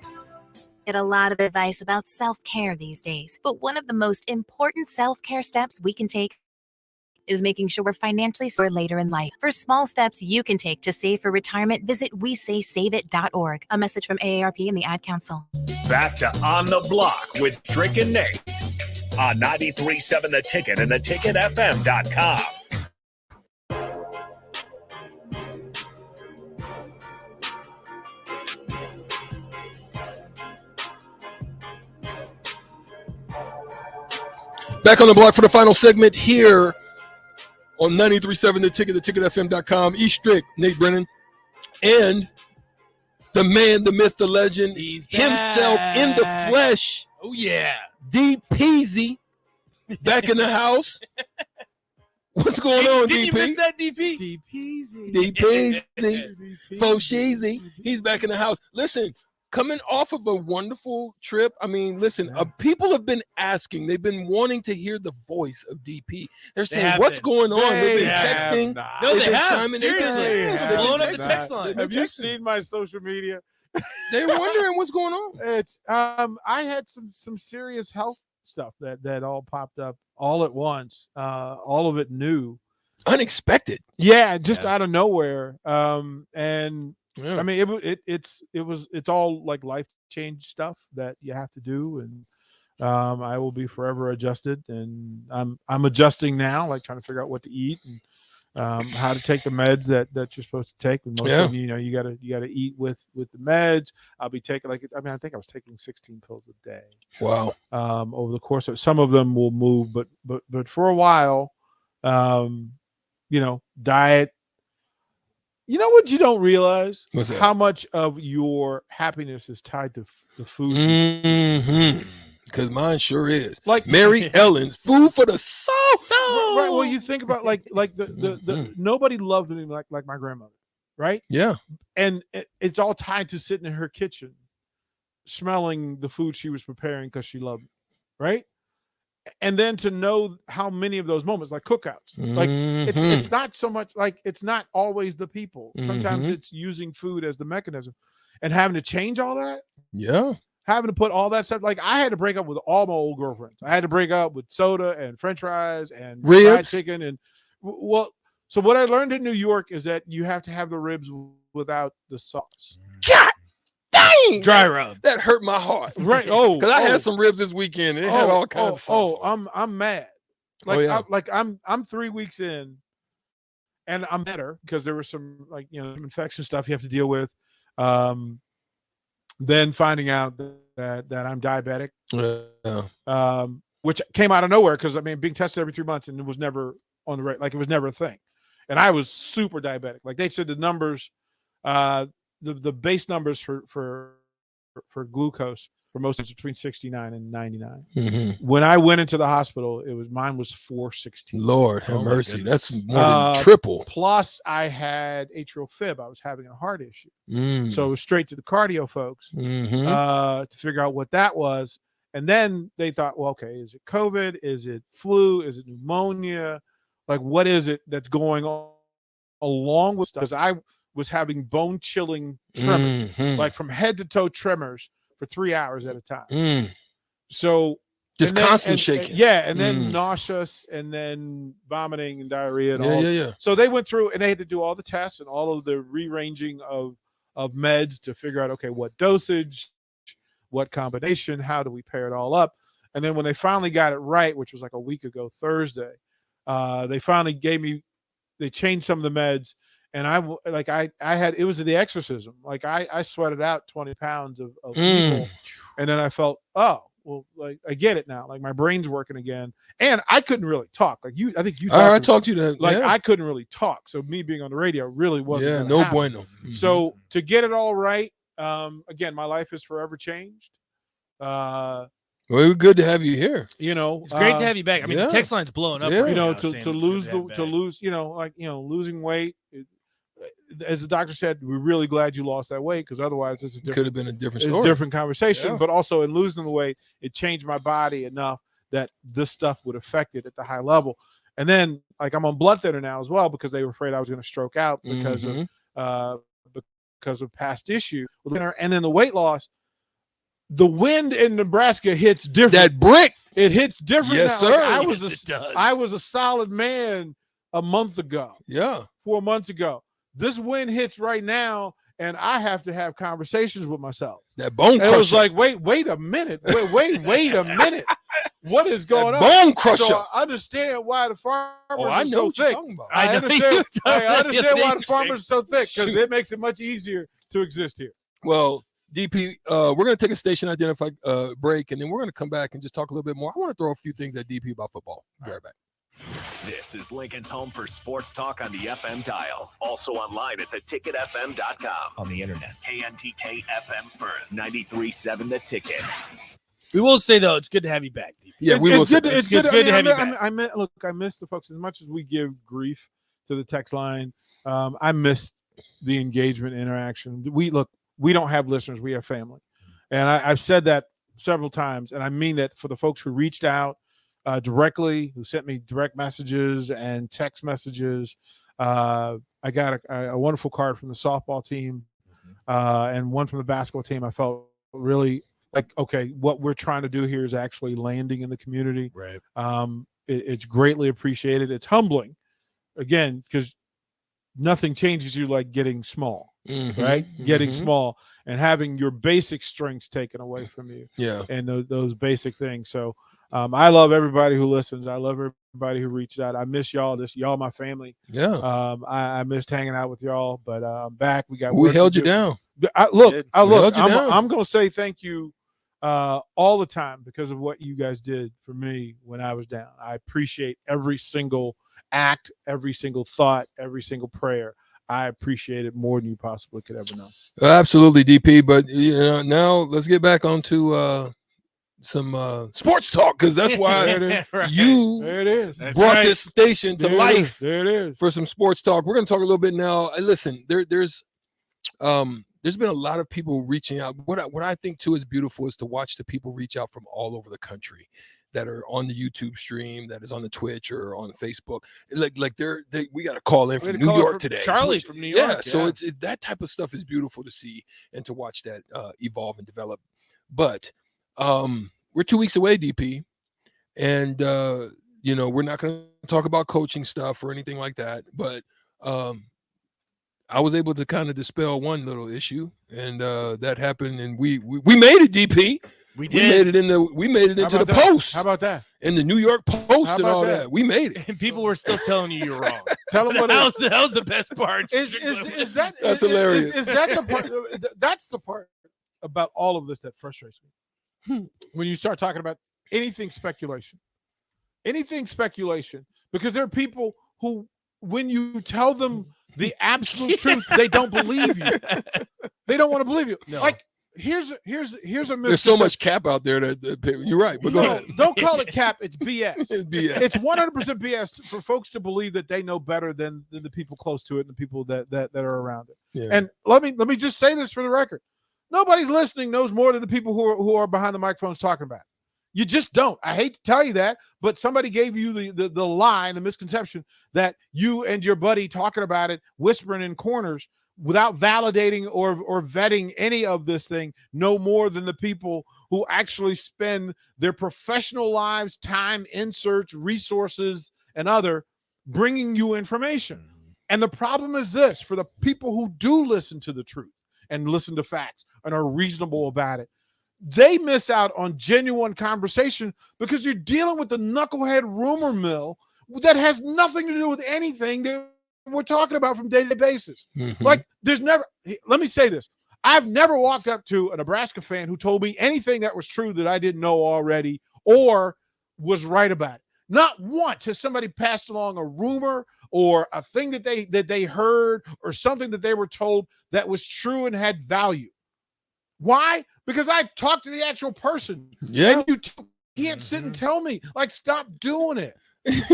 Get a lot of advice about self-care these days, but one of the most important self-care steps we can take is making sure we're financially secure later in life. For small steps you can take to save for retirement, visit WeSaySaveIt.org. A message from AARP and the Ad Council. Back to On the Block with Drake and Nate on 93.7 The Ticket and theticketfm.com. Back on the block for the final segment here on 93.7 The Ticket, theticketfm.com. E. Strick, Nate Brennan, and the man, the myth, the legend, himself in the flesh. Oh, yeah. D. Peasy, back in the house. What's going on, Did DP? you miss that, DP? D. Peasy, Fosheezy. He's back in the house. Listen, coming off of a wonderful trip. I mean, listen, people have been asking. They've been wanting to hear the voice of DP. They're saying, what's going on? They've been texting. No, they have. chiming. Seriously. They've been Blowing up the texting. text line. Have you seen my social media? They're wondering what's going on. It's I had some serious health stuff that all popped up all at once. All of it new. Unexpected. Yeah, just out of nowhere. And I mean, it's all like life change stuff that you have to do, and I will be forever adjusted, and I'm adjusting now, like trying to figure out what to eat and how to take the meds that you're supposed to take. And most of you know, you gotta eat with the meds. I'll be taking I think I was taking 16 pills a day. Wow. Over the course of some of them will move, but for a while, diet. You know what you don't realize? What's that? How much of your happiness is tied to the food. Mm-hmm. Because mine sure is. Like Mary Ellen's food for the soul. Right. Well, you think about like the nobody loved me like my grandmother, right? Yeah. And it's all tied to sitting in her kitchen, smelling the food she was preparing because she loved me, right? And then to know how many of those moments, like cookouts, like it's not so much like it's not always the people. Sometimes it's using food as the mechanism, and having to change all that. Yeah. Having to put all that stuff, like I had to break up with all my old girlfriends. I had to break up with soda and French fries and fried chicken, and so what I learned in New York is that you have to have the ribs without the sauce. God dang! Dry rub. That hurt my heart. Right. Because I had some ribs this weekend and it had all kinds of sauce. I'm mad. I'm 3 weeks in, and I'm better because there was some infection stuff you have to deal with. Then finding out that I'm diabetic, which came out of nowhere because being tested every 3 months and it was never on the right, like it was never a thing, and I was super diabetic. Like they said, the numbers, the base numbers for glucose for most is between 69 and 99. Mm-hmm. When I went into the hospital, mine was 416. Lord have mercy. That's more than triple. Plus, I had atrial fib. I was having a heart issue. So it was straight to the cardio folks to figure out what that was. And then they thought, well, okay, is it COVID? Is it flu? Is it pneumonia? Like, what is it that's going on along with stuff? Because I was having bone chilling tremors, like from head to toe tremors for 3 hours at a time. So just constant shaking. And then nauseous, and then vomiting and diarrhea and all. So they went through and they had to do all the tests and all of the rearranging of meds to figure out, okay, what dosage, what combination, how do we pair it all up? And then when they finally got it right, which was like a week ago Thursday, they finally they changed some of the meds. And I had, it was the exorcism. Like I sweated out 20 pounds of evil. And then I felt, oh, well, like I get it now. Like my brain's working again. And I couldn't really talk. Like I think you I talked to you that. Like I couldn't really talk. So me being on the radio really wasn't. Yeah, no happen. bueno. So to get it all right, again, my life is forever changed. Well, it was good to have you here. It's great to have you back. I mean, the text line's blowing up. Right now, to lose, losing weight. As the doctor said, we're really glad you lost that weight because otherwise this could have been a different story. It's a different conversation. Yeah. But also in losing the weight, it changed my body enough that this stuff would affect it at the high level. And then like I'm on blood thinner now as well because they were afraid I was going to stroke out because of past issue. And then the weight loss. The wind in Nebraska hits different. That brick, it hits different. Yes, now. sir. Like I was a solid man a month ago. Yeah, 4 months ago. This wind hits right now, and I have to have conversations with myself. That bone crusher. It was like, wait a minute, wait a minute. What is going on? Bone crusher. So I understand why the farmers I are know so what thick. you're talking about. I understand why the farmers are so thick because it makes it much easier to exist here. Well, DP, we're going to take a station identify break, and then we're going to come back and just talk a little bit more. I want to throw a few things at DP about football. Be right back. This is Lincoln's home for sports talk on the FM dial. Also online at theticketfm.com. On the internet. KNTK FM Firth, 93.7 The Ticket. We will say, though, it's good to have you back, DP. Yeah, It's good to have you back. I miss the folks as much as we give grief to the text line. I miss the engagement interaction. We don't have listeners. We have family. And I've said that several times. And I mean that for the folks who reached out directly, who sent me direct messages and text messages. I got a wonderful card from the softball team and one from the basketball team. I felt really like, okay, what we're trying to do here is actually landing in the community. Right. It's greatly appreciated. It's humbling, again, because nothing changes you like getting small. Right? Getting small and having your basic strengths taken away from you. Yeah. And those basic things. So I love everybody who listens. I love everybody who reaches out. I miss y'all. Y'all my family. Yeah. I missed hanging out with y'all, but I'm back. We held you down. I'm going to say thank you all the time because of what you guys did for me when I was down. I appreciate every single act, every single thought, every single prayer. I appreciate it more than you possibly could ever know. Absolutely, DP. But now let's get back onto some sports talk because that's why you brought this station to life. There it is for some sports talk. We're going to talk a little bit now. Listen, there's been a lot of people reaching out. What I think too is beautiful is to watch the people reach out from all over the country that are on the YouTube stream, that is on the Twitch or on Facebook. Like we got a call in from New York today. Charlie from New York. Yeah, so it's that type of stuff is beautiful to see and to watch that evolve and develop. But we're 2 weeks away, DP, and we're not going to talk about coaching stuff or anything like that. But I was able to kind of dispel one little issue, and that happened, and we made it, DP. We made it into the Post. How about that? In the New York Post and all that? that. We made it. And people were still telling you you're wrong. Tell them what that was the best part. Is that that's hilarious? Is that the part? That's the part about all of this that frustrates me. When you start talking about anything speculation, because there are people who, when you tell them the absolute truth, they don't believe you. They don't want to believe you. No. Like here's a misconception. There's so much cap out there that you're right. But go ahead. Don't call it cap. It's BS. It's BS. It's 100% BS for folks to believe that they know better than the people close to it and the people that are around it. Yeah. And let me just say this for the record: nobody listening knows more than the people who are behind the microphones talking about it. You just don't. I hate to tell you that, but somebody gave you the lie and the misconception that you and your buddy talking about it, whispering in corners without validating or vetting any of this thing, no more than the people who actually spend their professional lives, time, inserts, resources, and other bringing you information. And the problem is this: for the people who do listen to the truth and listen to facts and are reasonable about it, they miss out on genuine conversation because you're dealing with the knucklehead rumor mill that has nothing to do with anything that we're talking about from day-to-day basis. Mm-hmm. Like, there's never, let me say this: I've never walked up to a Nebraska fan who told me anything that was true that I didn't know already or was right about it. Not once has somebody passed along a rumor or a thing that they heard or something that they were told that was true and had value. Why? Because I talked to the actual person. Yeah. And you can't sit and tell me, like, stop doing it.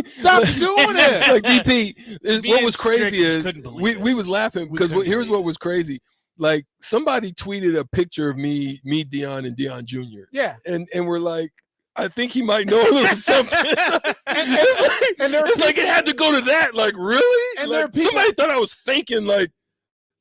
Stop doing it. Like, DP, what was crazy is we was laughing because here's what was crazy. Like, somebody tweeted a picture of me, Deion, and Deion Jr. Yeah. And we're like, I think he might know a little something. It's like it had to go to that. Like, really? And like, there are people, somebody thought I was faking, like,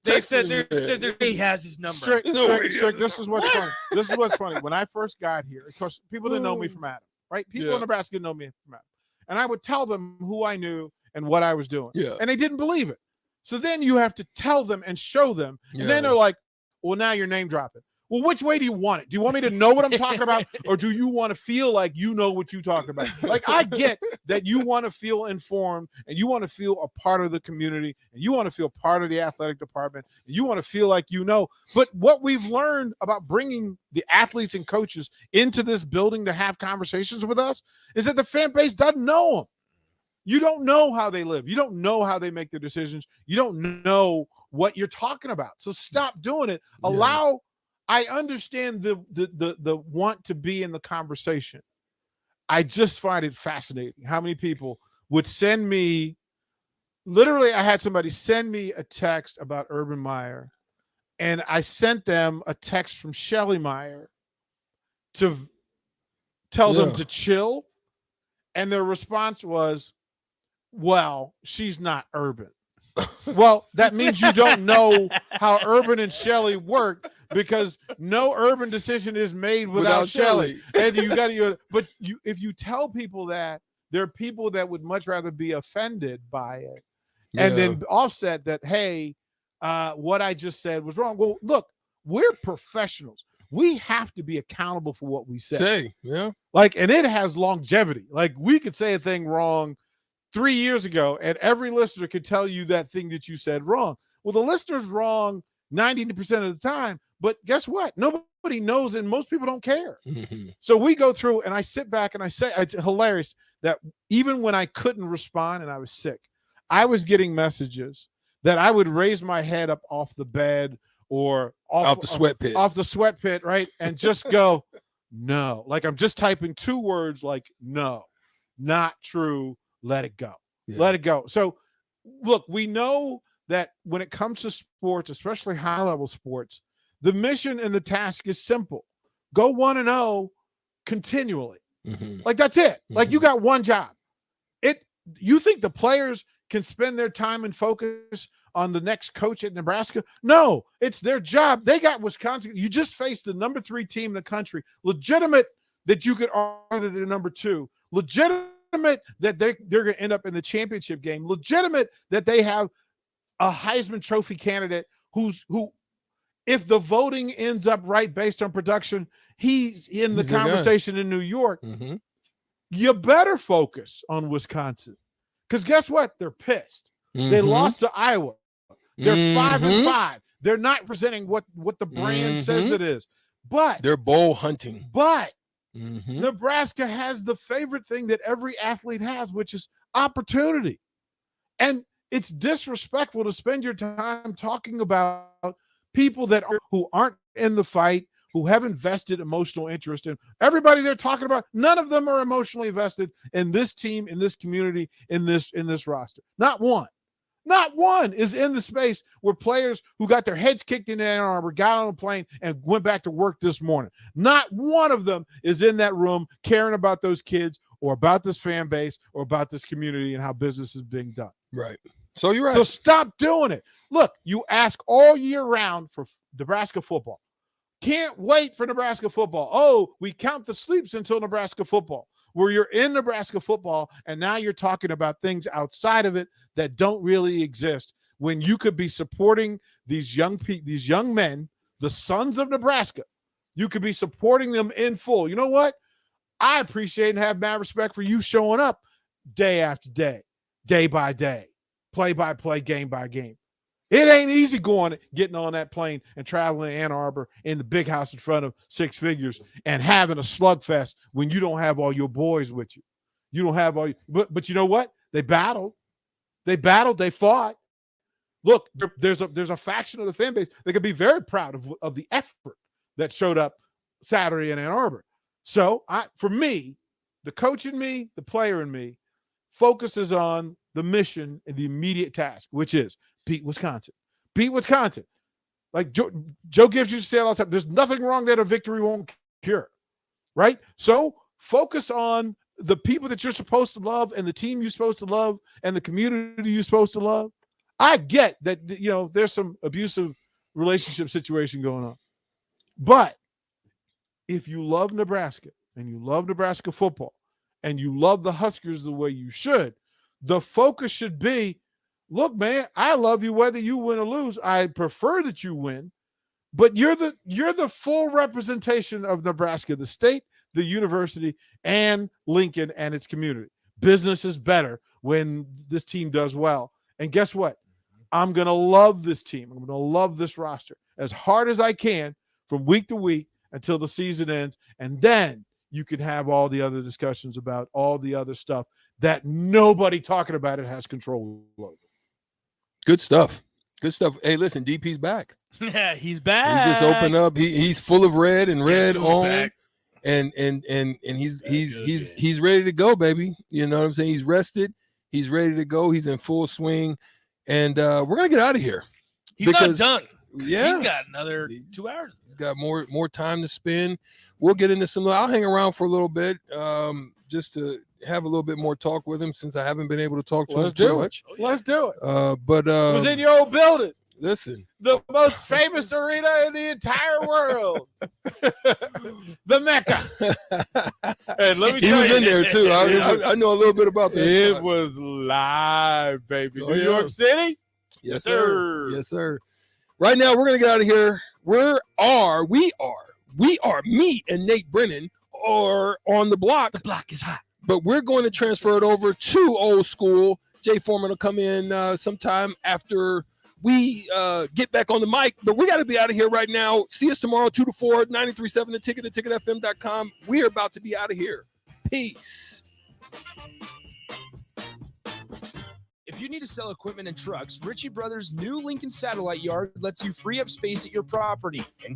They said he has his number. Strick, this is what's funny. This is what's funny. When I first got here, of course, people didn't know me from Adam, right? People in Nebraska didn't know me from Adam. And I would tell them who I knew and what I was doing. Yeah. And they didn't believe it. So then you have to tell them and show them. And then Yeah. they're like, well, now you're name dropping. Well, which way do you want it? Do you want me to know what I'm talking about? Or do you want to feel like you know what you talk about? Like, I get that you want to feel informed and you want to feel a part of the community and you want to feel part of the athletic department and you want to feel like you know. But what we've learned about bringing the athletes and coaches into this building to have conversations with us is that the fan base doesn't know them. You don't know how they live. You don't know how they make their decisions. You don't know what you're talking about. So stop doing it. Allow. I understand the want to be in the conversation. I just find it fascinating how many people would send me. Literally, I had somebody send me a text about Urban Meyer, and I sent them a text from Shelley Meyer to tell them to chill, and their response was, "Well, she's not Urban." Well, that means you don't know how Urban and Shelley work, because no Urban decision is made without Shelley. And you got to, but if you tell people that, there are people that would much rather be offended by it, and then offset that, hey, what I just said was wrong. Well, look, we're professionals. We have to be accountable for what we say. Like, and it has longevity. Like, we could say a thing wrong 3 years ago, and every listener could tell you that thing that you said wrong. Well, the listener's wrong 90% of the time, but guess what? Nobody knows, and most people don't care. So we go through, and I sit back, and I say, it's hilarious that even when I couldn't respond and I was sick, I was getting messages that I would raise my head up off the bed or off the sweat pit. Off the sweat pit, right? And just go, no. Like, I'm just typing 2 words like, no, not true. Let it go. Let it go. So, look, we know that when it comes to sports, especially high-level sports, the mission and the task is simple. Go 1-0 continually. Like, that's it. Like, you got one job. You think the players can spend their time and focus on the next coach at Nebraska? No, it's their job. They got Wisconsin. You just faced the number 3 team in the country. Legitimate that you could argue that they're number 2. Legitimate that they're going to end up in the championship game. Legitimate that they have a Heisman Trophy candidate who, if the voting ends up right based on production, he's in the He's a guy. conversation in New York. Mm-hmm. You better focus on Wisconsin. Because guess what? They're pissed. They Mhm. lost to Iowa. They're Mhm. 5-5. They're not presenting what the brand says Mhm. it is. But They're bowl hunting. But Mhm. Nebraska has the favorite thing that every athlete has, which is opportunity. And it's disrespectful to spend your time talking about people that who aren't in the fight, who haven't vested emotional interest in. Everybody they're talking about, none of them are emotionally vested in this team, in this community, in this roster. Not one. Not one is in the space where players who got their heads kicked in Ann Arbor got on a plane and went back to work this morning. Not one of them is in that room caring about those kids or about this fan base or about this community and how business is being done. Right. So you're right. So stop doing it. Look, you ask all year round for Nebraska football. Can't wait for Nebraska football. Oh, we count the sleeps until Nebraska football, where you're in Nebraska football, and now you're talking about things outside of it that don't really exist when you could be supporting these young men, the sons of Nebraska. You could be supporting them in full. You know what? I appreciate and have mad respect for you showing up day after day, day by day, play by play, game by game. It ain't easy getting on that plane and traveling to Ann Arbor in the big house in front of six figures and having a slugfest when you don't have all your boys with you. You don't have all, but you know what? They battled. They fought. Look, there's a faction of the fan base that could be very proud of the effort that showed up Saturday in Ann Arbor. So for me, the coach in me, the player in me, focuses on the mission and the immediate task, which is beat Wisconsin. Beat Wisconsin. Like Joe Gibbs used to say all the time, there's nothing wrong that a victory won't cure, right? So focus on the people that you're supposed to love and the team you're supposed to love and the community you're supposed to love. I get that, there's some abusive relationship situation going on. But if you love Nebraska and you love Nebraska football and you love the Huskers the way you should, the focus should be, look, man, I love you whether you win or lose. I prefer that you win, but you're the full representation of Nebraska, the state, the university, and Lincoln and its community. Business is better when this team does well. And guess what? I'm going to love this team. I'm going to love this roster as hard as I can from week to week until the season ends. And then you can have all the other discussions about all the other stuff that nobody talking about it has control over. Good stuff. Good stuff. Hey, listen, DP's back. Yeah, he's back. He just opened up. He's full of red and red on, back? and he's ready to go, baby. You know what I'm saying? He's rested. He's ready to go. He's in full swing, and we're gonna get out of here. He's not done. Yeah, he's got another 2 hours. He's got more time to spend. We'll get into some. I'll hang around for a little bit, just to have a little bit more talk with him since I haven't been able to talk to him too much. Let's do it. But it was in your old building. Listen, the most famous arena in the entire world, the Mecca. And let me he tell was you, in there too. I know a little bit about this. It was live, baby. Oh, New yeah. York City. Yes, sir. Yes, sir. Right now, we're gonna get out of here. We are me and Nate Brennan are on the block. The block is hot. But we're going to transfer it over to old school. Jay Foreman will come in sometime after we get back on the mic. But we got to be out of here right now. See us tomorrow, 2 to 4, 93.7 The Ticket, theticketfm.com. We are about to be out of here. Peace. If you need to sell equipment and trucks, Ritchie Brothers' new Lincoln Satellite Yard lets you free up space at your property and